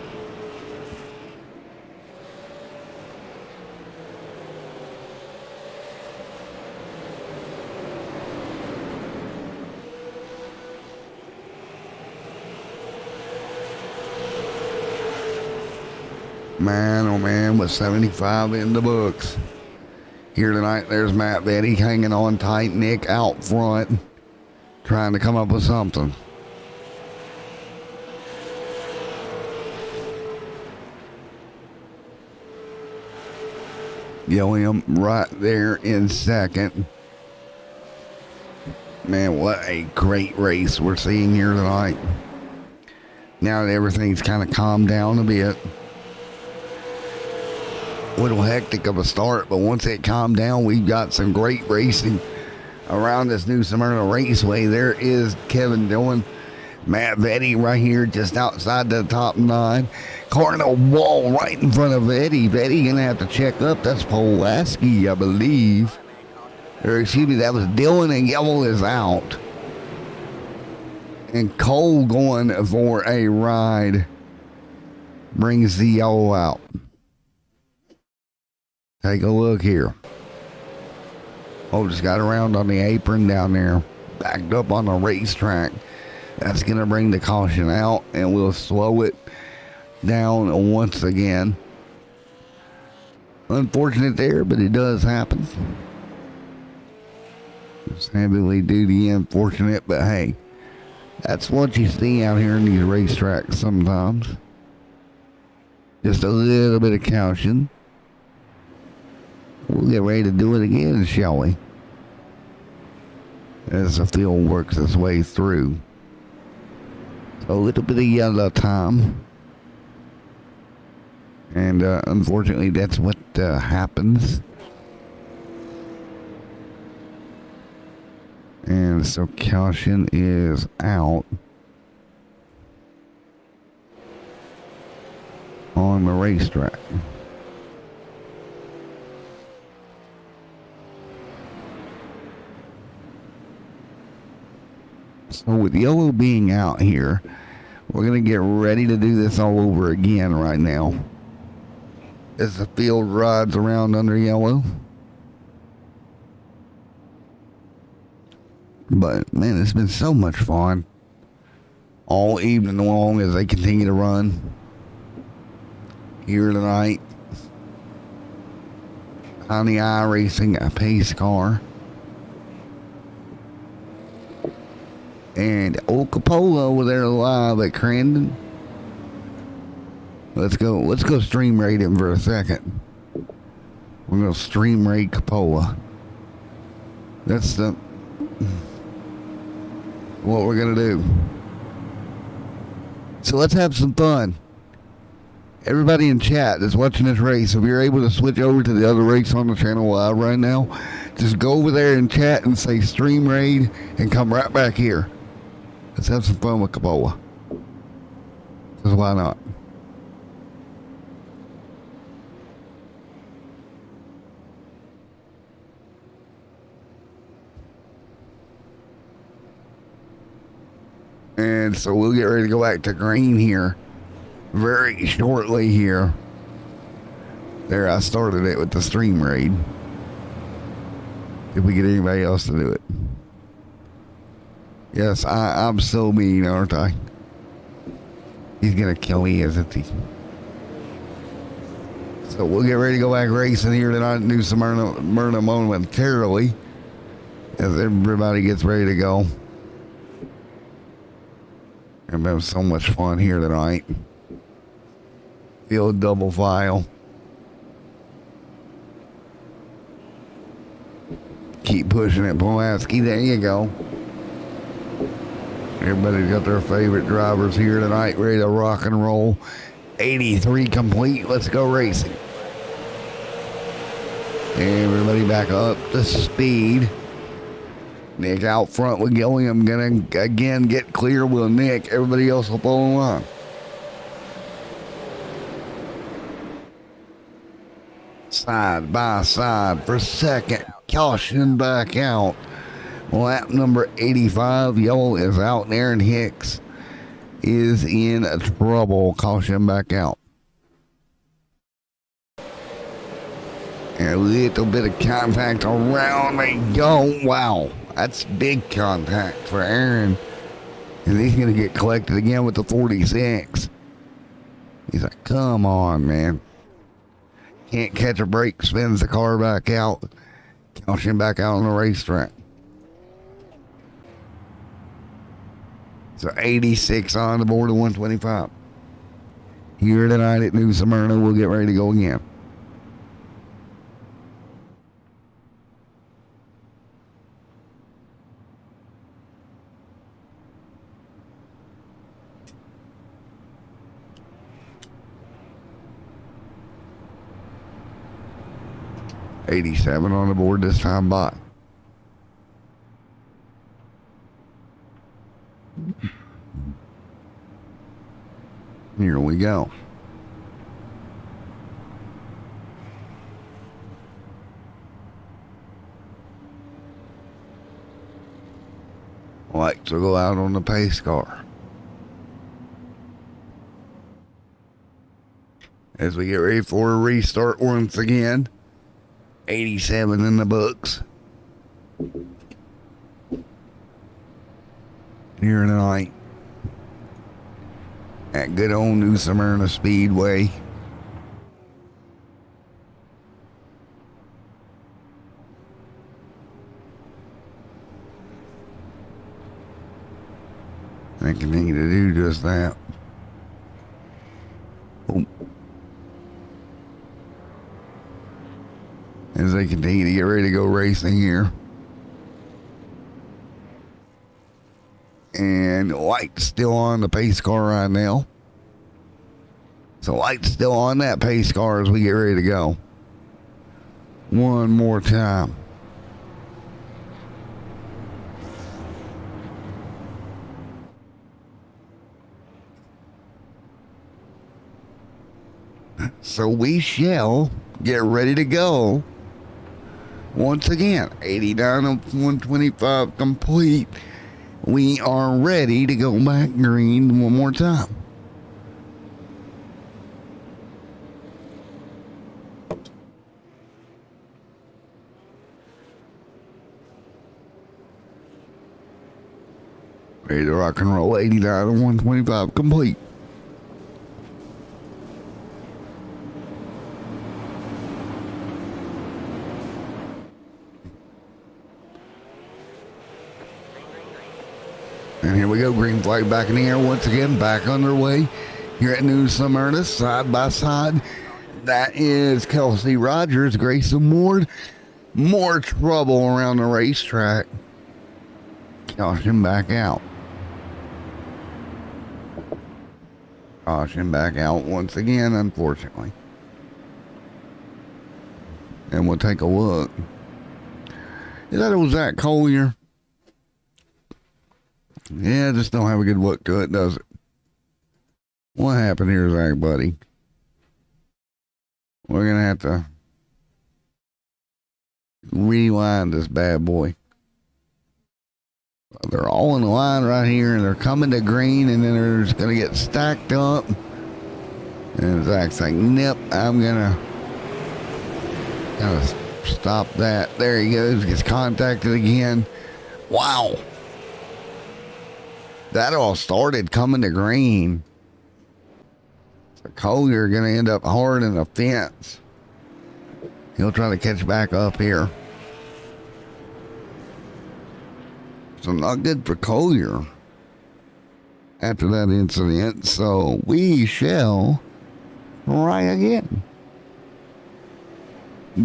Man, oh man, with 75 in the books. Here tonight, there's Matt Betty hanging on tight. Nick out front, trying to come up with something. Gilliam right there in second. Man, what a great race we're seeing here tonight. Now that everything's kind of calmed down a bit. A little hectic of a start, but once it calmed down, we've got some great racing around this New Smyrna Raceway. There is Kevin Dillon, Matt Vetty right here just outside the top 9. Car in a wall right in front of Vetty. Vetty gonna have to check up. That's Pulaski, I believe. Or excuse me, that was Dillon, and yellow is out. And Cole going for a ride brings the yellow out. Take a look here. Oh, just got around on the apron down there. Backed up on the racetrack. That's going to bring the caution out, and we'll slow it down once again. Unfortunate there, but it does happen. It's heavily duty unfortunate, but hey, that's what you see out here in these racetracks sometimes. Just a little bit of caution. We'll get ready to do it again, shall we? As the field works its way through. So a little bit of yellow time. And unfortunately, that's what happens. And so caution is out on the racetrack. So with yellow being out here, we're going to get ready to do this all over again right now. As the field rides around under yellow. But man, it's been so much fun all evening long as they continue to run here tonight. Honey Eye Racing, a pace car. And Old Capola over there live at Crandon. Let's go stream rate him for a second. We're gonna stream rate Capola. That's what we're gonna do. So let's have some fun. Everybody in chat that's watching this race, if you're able to switch over to the other race on the channel live right now, just go over there and chat and say stream raid and come right back here. Let's have some fun with Capola. Because why not? red, so we'll get ready to go back to green here very shortly here. There, I started it with the stream raid. If we get anybody else to do it. Yes, I'm so mean, aren't I? He's gonna kill me, isn't he? So we'll get ready to go back racing here tonight at New Smyrna momentarily as everybody gets ready to go. It's been so much fun here tonight. Field double file. Keep pushing it, Pulaski. There you go. Everybody's got their favorite drivers here tonight, ready to rock and roll. 83 complete. Let's go racing. Everybody back up to speed. Nick out front with Gilliam. Gonna again get clear with Nick. Everybody else will follow along. Side by side for second. Caution back out. Lap number 85. Yellow is out. And Aaron Hicks is in trouble. Caution back out. And a little bit of contact around they go. Wow. That's big contact for Aaron. And he's going to get collected again with the 46. He's like, come on, man. Can't catch a break. Spins the car back out. Caution back out on the racetrack. So 86 on the board of 125. Here tonight at New Smyrna, we'll get ready to go again. $87 on the board this time by. Here we go. Lights will go out on the pace car. As we get ready for a restart once again. 87 in the books. Here tonight at good old New Smyrna Speedway. I continue to do just that. Boom. As they continue to get ready to go racing here. And light's still on the pace car right now. So light's still on that pace car as we get ready to go. One more time. So we shall get ready to go. Once again, 89 of 125 complete. We are ready to go back green one more time. Ready to rock and roll. 89 of 125 complete. And here we go, green flag back in the air once again, back underway here at New Smyrna, side by side. That is Kelsey Rogers, Grayson Ward. More trouble around the racetrack. Caution back out. Caution back out once again, unfortunately. And we'll take a look. Is that old Zach Collier? Yeah, just don't have a good look to it, does it? What happened here, Zach, buddy? We're going to have to rewind this bad boy. They're all in line right here, and they're coming to green, and then they're just going to get stacked up. And Zach's like, nope, I'm going to stop that. There he goes, gets contacted again. Wow. That all started coming to green. So Collier going to end up hard in the fence. He'll try to catch back up here. So not good for Collier after that incident. So we shall try again.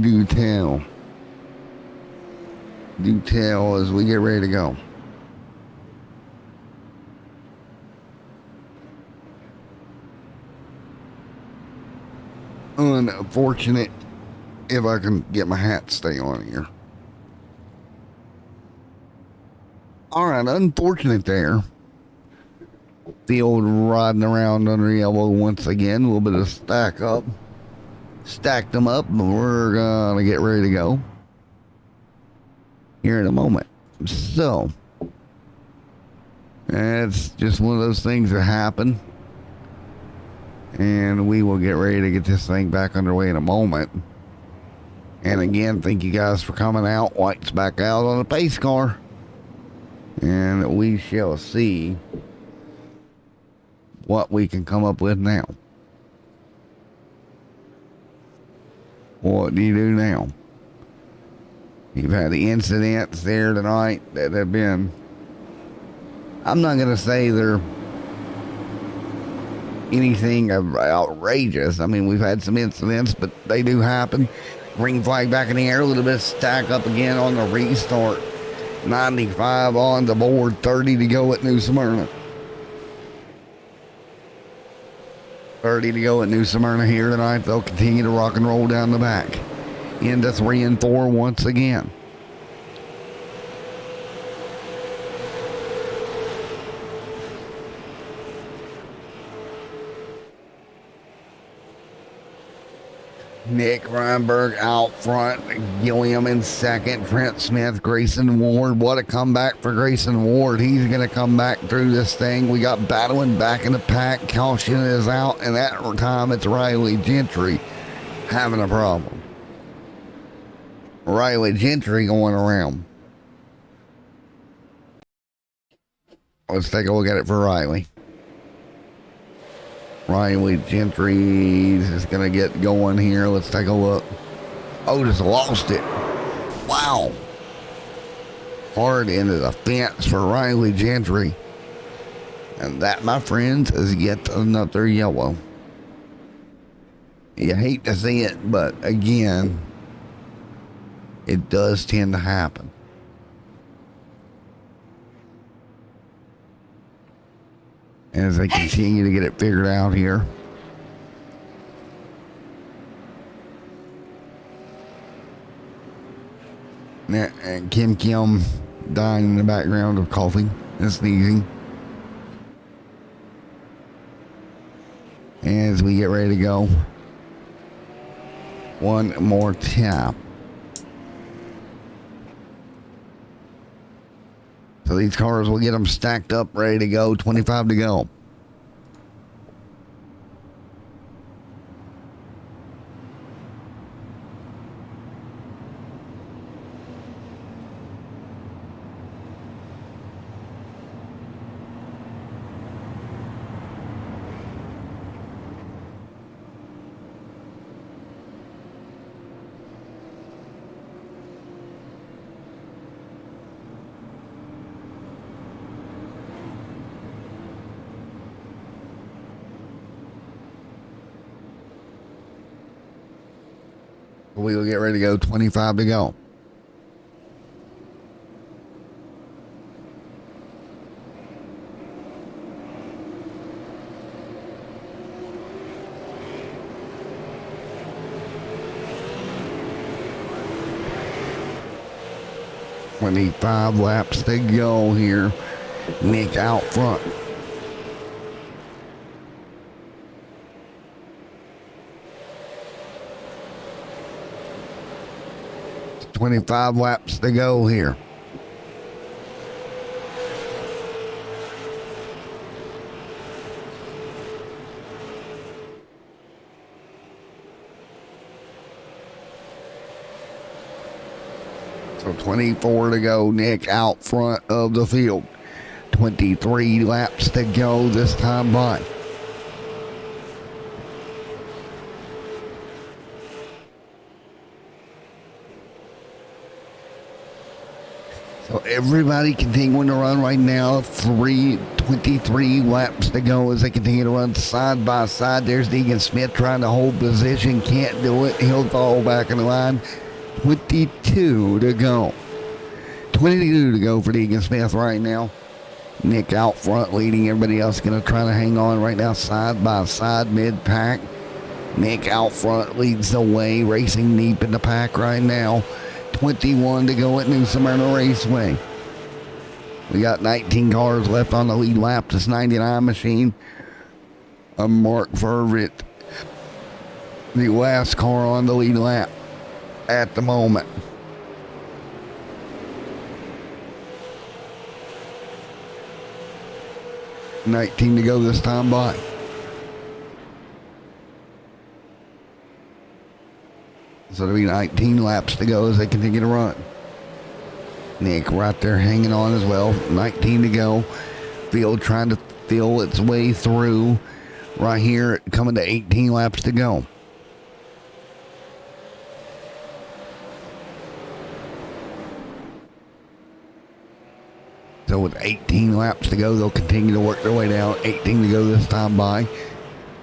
Do tell as we get ready to go. Unfortunate if I can get my hat to stay on here. All right, unfortunate there. Field riding around under yellow once again. A little bit of stack up. Stacked them up, but we're gonna get ready to go here in a moment. So, it's just one of those things that happen. And we will get ready to get this thing back underway in a moment. And again, thank you guys for coming out. White's back out on the pace car. And we shall see what we can come up with now. What do you do now? You've had the incidents there tonight that have been, I'm not going to say they're anything outrageous. I mean, we've had some incidents, but they do happen. Green flag back in the air, a little bit of stack up again on the restart. 95 on the board, 30 to go at New Smyrna. 30 to go at New Smyrna here tonight. They'll continue to rock and roll down the back. Into 3 and 4 once again. Nick Reinberg out front, Gilliam in second, Trent Smith, Grayson Ward. What a comeback for Grayson Ward. He's going to come back through this thing. We got battling back in the pack. Caution is out, and that time it's Riley Gentry having a problem. Riley Gentry going around. Let's take a look at it for Riley. Riley Gentry is going to get going here. Let's take a look. Oh, just lost it. Wow. Hard into the fence for Riley Gentry. And that, my friends, is yet another yellow. You hate to see it, but again, it does tend to happen. As they continue to get it figured out here. And Kim dying in the background of coughing and sneezing. As we get ready to go. One more tap. So these cars will get them stacked up, ready to go. 25 to go. We will get ready to go. 25 to go. We need 5 laps to go here. Nick out front. 25 laps to go here. So 24 to go. Nick out front of the field. 23 laps to go this time by. So everybody continuing to run right now. 23 laps to go as they continue to run side by side. There's Deegan Smith trying to hold position. Can't do it. He'll fall back in the line. 22 to go. 22 to go for Deegan Smith right now. Nick out front leading. Everybody else going to try to hang on right now side by side mid-pack. Nick out front leads the way, racing deep in the pack right now. 21 to go at New Smyrna Raceway. We got 19 cars left on the lead lap. This 99 machine. Mark Fervit, the last car on the lead lap at the moment. $19 to go this time by. So there'll be 19 laps to go as they continue to run. Nick right there hanging on as well. 19 to go. Field trying to feel its way through. Right here, coming to 18 laps to go. So with 18 laps to go, they'll continue to work their way down. 18 to go this time by.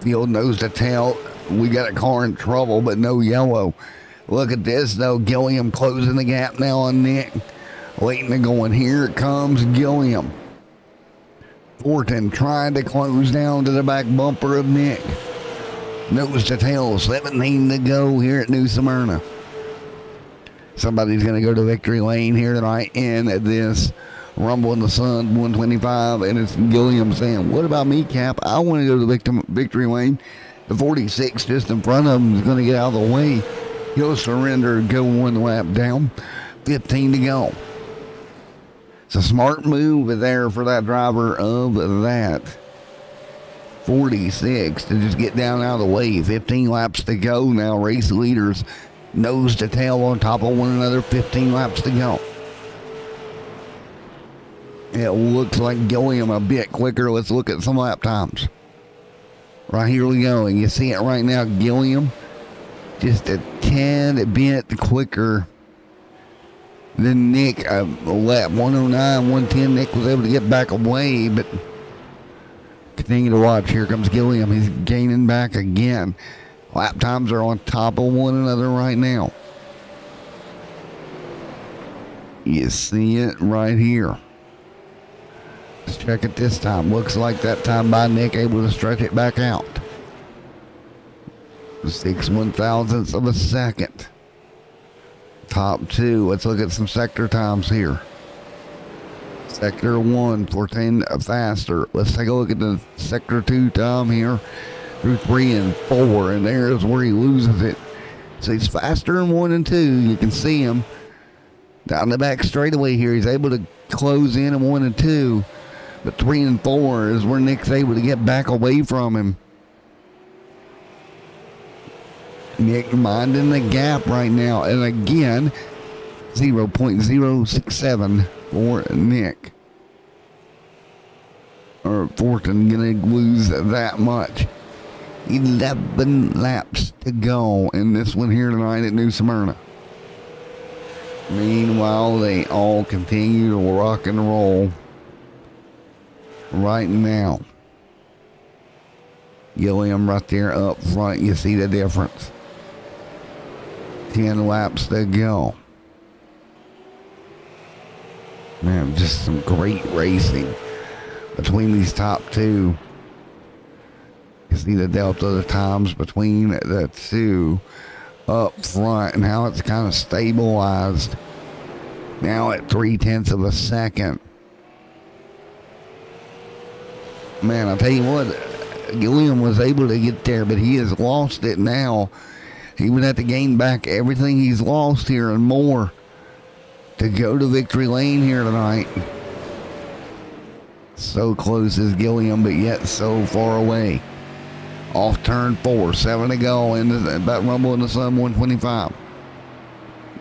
Field nose to tail. We got a car in trouble, but no yellow. Look at this, though. Gilliam closing the gap now on Nick. Waiting to go in. Here it comes Gilliam. Fortin trying to close down to the back bumper of Nick. Nose to tail. 17 to go here at New Smyrna. Somebody's going to go to victory lane here tonight in this Rumble in the Sun 125. And it's Gilliam saying, what about me, Cap? I want to go to the victory lane. The 46 just in front of him is going to get out of the way. He'll surrender and go one lap down. 15 to go. It's a smart move there for that driver of that 46 to just get down out of the way. 15 laps to go now. Race leaders nose to tail on top of one another. 15 laps to go. It looks like Gilliam a bit quicker. Let's look at some lap times. Right here we go. And you see it right now. Gilliam just a tad bit quicker than Nick. Lap 109, 110. Nick was able to get back away, but continue to watch. Here comes Gilliam. He's gaining back again. Lap times are on top of one another right now. You see it right here. Let's check it this time. Looks like that time by Nick able to stretch it back out. 6 1/1000ths of a second. Top two. Let's look at some sector times here. Sector 1 for 10 faster. Let's take a look at the sector 2 time here through 3 and 4, and there's where he loses it. So he's faster in 1 and 2. You can see him down the back straightaway here. He's able to close in 1 and 2, but 3 and 4 is where Nick's able to get back away from him. Nick minding the gap right now. And again, 0.067 for Nick. Or Fortin going to lose that much. 11 laps to go in this one here tonight at New Smyrna. Meanwhile, they all continue to rock and roll right now. Gilliam right there up front. You see the difference. 10 laps to go. Man, just some great racing between these top two. You see the delta of the times between the two up front and how it's kind of stabilized now at 0.3 of a second. Man, I'll tell you what, Gilliam was able to get there, but he has lost it now. He would have to gain back everything he's lost here and more to go to victory lane here tonight. So close is Gilliam, but yet so far away. Off turn 4, 7 to go into that Rumble in the Sun 125.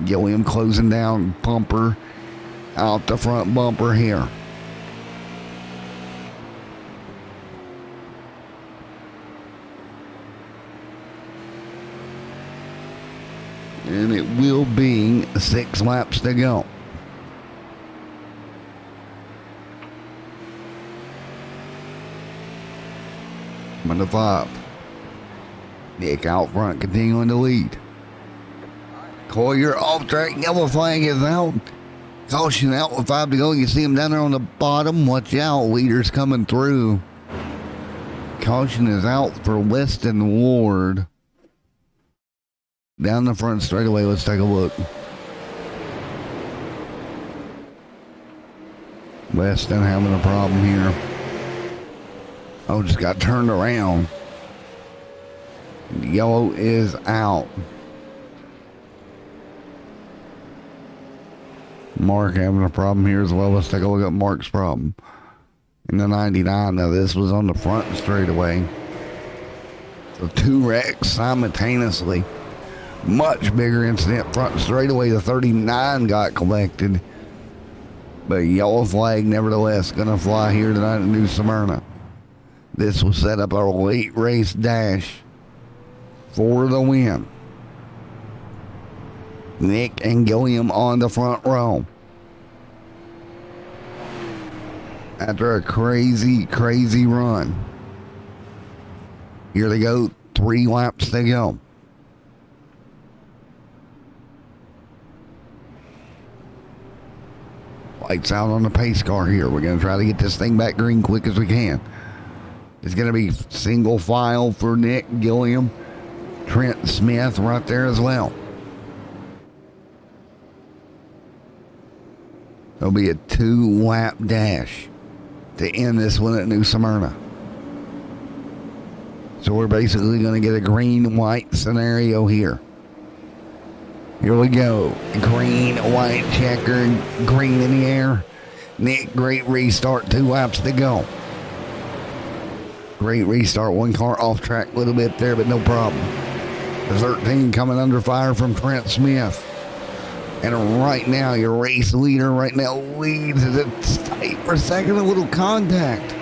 Gilliam closing down bumper out the front bumper here. And it will be 6 laps to go. Number 5. Nick out front, continuing to lead. Collier off track, yellow flag is out. Caution out with 5 to go. You see him down there on the bottom. Watch out, leaders coming through. Caution is out for Weston Ward. Down the front straightaway, let's take a look. Weston having a problem here. Oh, just got turned around. Yellow is out. Mark having a problem here as well. Let's take a look at Mark's problem. In the 99, now this was on the front straightaway. So 2 wrecks simultaneously. Much bigger incident front straightaway. The 39 got collected. But yellow flag nevertheless gonna fly here tonight at New Smyrna. This will set up our late race dash for the win. Nick and Gilliam on the front row. After a crazy run. Here they go. 3 laps to go. Lights out on the pace car here. We're going to try to get this thing back green quick as we can. It's going to be single file for Nick Gilliam. Trent Smith right there as well. There'll be a 2-lap dash to end this one at New Smyrna. So we're basically going to get a green-white scenario here. Here we go. Green, white, checker, green in the air. Nick, great restart. 2 laps to go. Great restart. 1 car off track a little bit there, but no problem. The 13 coming under fire from Trent Smith. And right now, your race leader right now leads as it's tight for second, a little contact.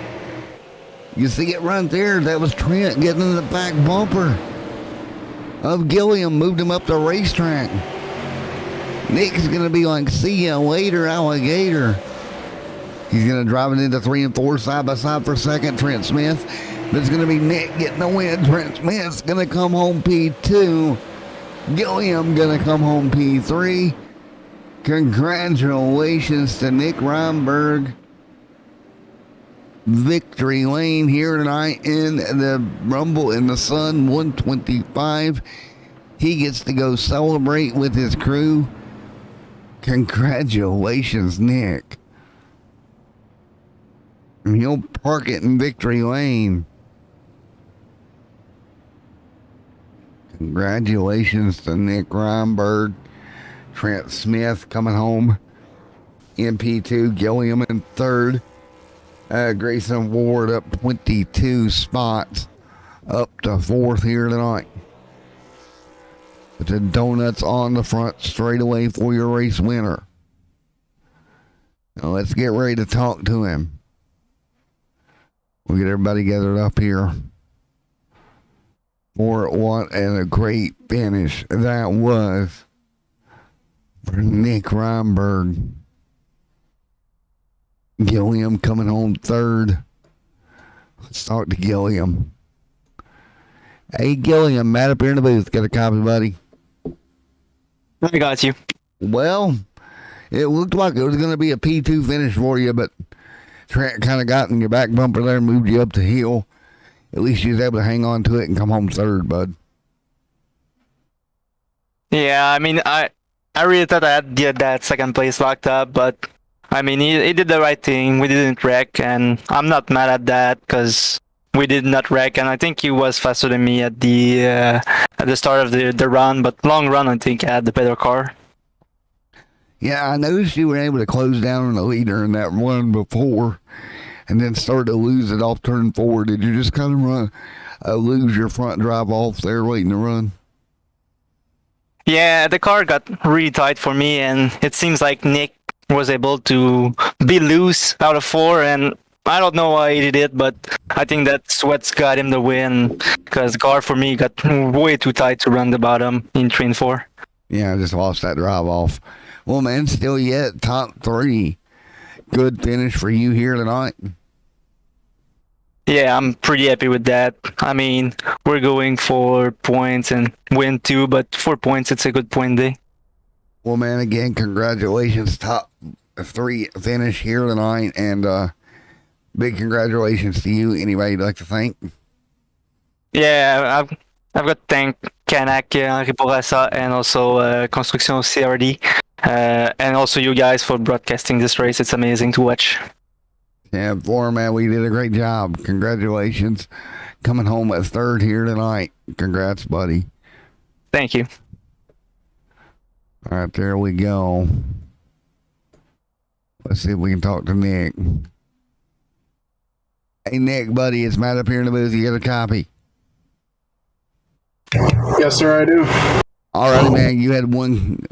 You see it right there. That was Trent getting in the back bumper of Gilliam, moved him up the racetrack. Nick's going to be like, see ya later, alligator. He's going to drive it into 3 and 4 side by side for second. Trent Smith. But it's going to be Nick getting the win. Trent Smith's going to come home P2. Gilliam going to come home P3. Congratulations to Nick Reinberg. Victory lane here tonight in the Rumble in the Sun 125. He gets to go celebrate with his crew. Congratulations, Nick. And he'll park it in victory lane. Congratulations to Nick Reinberg. Trent Smith coming home in P2. Gilliam in 3rd. Grayson Ward up 22 spots. Up to 4th here tonight. With the donuts on the front straightaway for your race winner. Now let's get ready to talk to him. We'll get everybody gathered up here for what and a great finish that was for Nick Reinberg. Gilliam coming home 3rd. Let's talk to Gilliam. Hey Gilliam, Matt up here in the booth. Got a copy, buddy? I got you. Well, it looked like it was going to be a P2 finish for you, but Trent kind of got in your back bumper there and moved you up the hill. At least you was able to hang on to it and come home 3rd, bud. Yeah, I mean, I really thought I had that second place locked up, but I mean, he did the right thing. We didn't wreck, and I'm not mad at that because we did not wreck, and I think he was faster than me at the start of the run, but long run, I think I had the better car. Yeah, I noticed you were able to close down on the leader in that run before and then start to lose it off turn 4. Did you just kind of lose your front drive off there waiting to run? Yeah, the car got really tight for me, and it seems like Nick was able to be loose out of 4, and I don't know why he did it, but I think that's what's got him the win, because the car for me got way too tight to run the bottom in 3 and 4. Yeah, I just lost that drive off. Well, man, still yet top 3. Good finish for you here tonight. Yeah, I'm pretty happy with that. I mean, we're going for points and win 2, but 4 points, it's a good point day. Well, man, again, congratulations. Top 3 finish here tonight, and big congratulations to you. Anybody you'd like to thank? Yeah, I've got to thank Kanak, Henri Bourassa, and also Construction CRD, and also you guys for broadcasting this race. It's amazing to watch. Yeah, Flora, man, we did a great job. Congratulations. Coming home at 3rd here tonight. Congrats, buddy. Thank you. All right, there we go. Let's see if we can talk to Nick. Hey, Nick, buddy, it's Matt up here in the booth. You got a copy? Yes, sir, I do. All right, man. You had one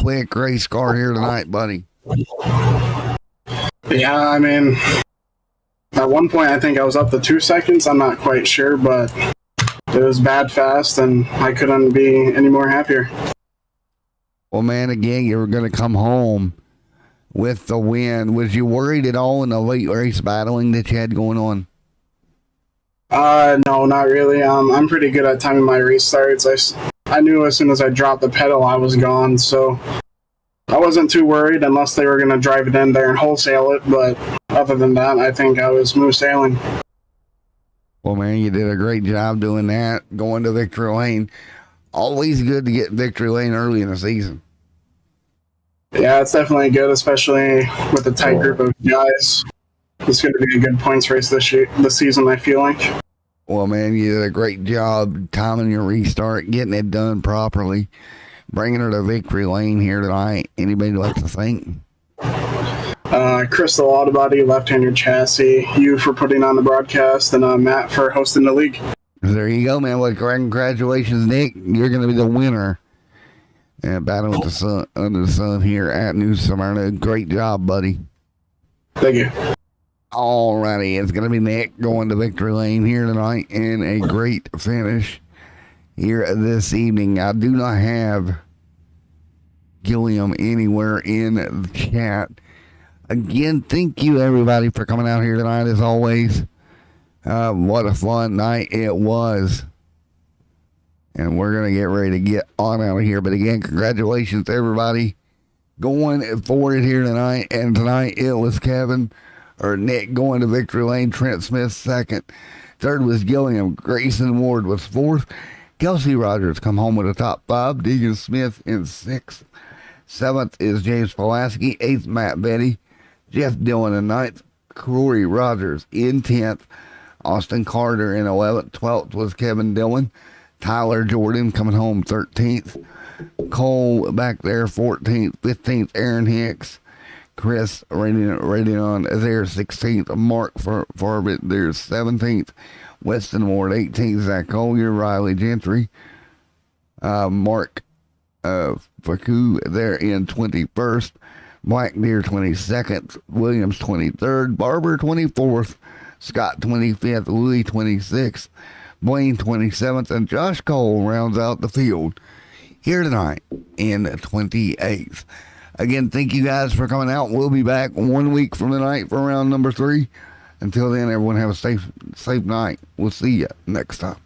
quick race car here tonight, buddy. Yeah, I mean, at one point I think I was up to 2 seconds. I'm not quite sure, but it was bad fast, and I couldn't be any more happier. Well, man, again, you were going to come home with the win. Was you worried at all in the late race battling that you had going on? No, not really. I'm pretty good at timing my restarts. I knew as soon as I dropped the pedal, I was gone, so I wasn't too worried unless they were going to drive it in there and wholesale it, but other than that, I think I was smooth sailing. Well, man, you did a great job doing that, going to victory lane. Always good to get victory lane early in the season. Yeah, it's definitely good, especially with a tight group of guys. It's going to be a good points race this season, I feel like. Well, man, you did a great job timing your restart, getting it done properly, bringing her to victory lane here tonight. Anybody like to thank? Chris the Laudabody, left-hander chassis, you for putting on the broadcast, and Matt for hosting the league. There you go, man. Well, congratulations, Nick. You're going to be the winner. Battle with the sun, under the sun here at New Smyrna. Great job, buddy. Thank you. Alrighty, it's going to be Nick going to victory lane here tonight and a great finish here this evening. I do not have Gilliam anywhere in the chat. Again, thank you everybody for coming out here tonight as always. What a fun night it was. And we're going to get ready to get on out of here. But again, congratulations to everybody going for it here tonight. And tonight it was Nick going to victory lane. Trent Smith second. Third was Gilliam. Grayson Ward was fourth. Kelsey Rogers come home with a top 5. Deegan Smith in 6th. 7th is James Pulaski. 8th, Matt Betty. Jeff Dillon in 9th. Corey Rogers in 10th. Austin Carter in 11th. 12th was Kevin Dillon. Tyler Jordan coming home 13th. Cole back there 14th. 15th, Aaron Hicks. Chris Radion there 16th. Mark Farbit there 17th. Weston Ward 18th. Zach Collier. Riley Gentry. Mark Faku there in 21st. Black Deer 22nd. Williams 23rd. Barber 24th. Scott 25th. Louis 26th. Blaine 27th. And Josh Cole rounds out the field here tonight in 28th. Again, thank you guys for coming out. We'll be back 1 week from tonight for round number 3. Until then, everyone have a safe night. We'll see you next time.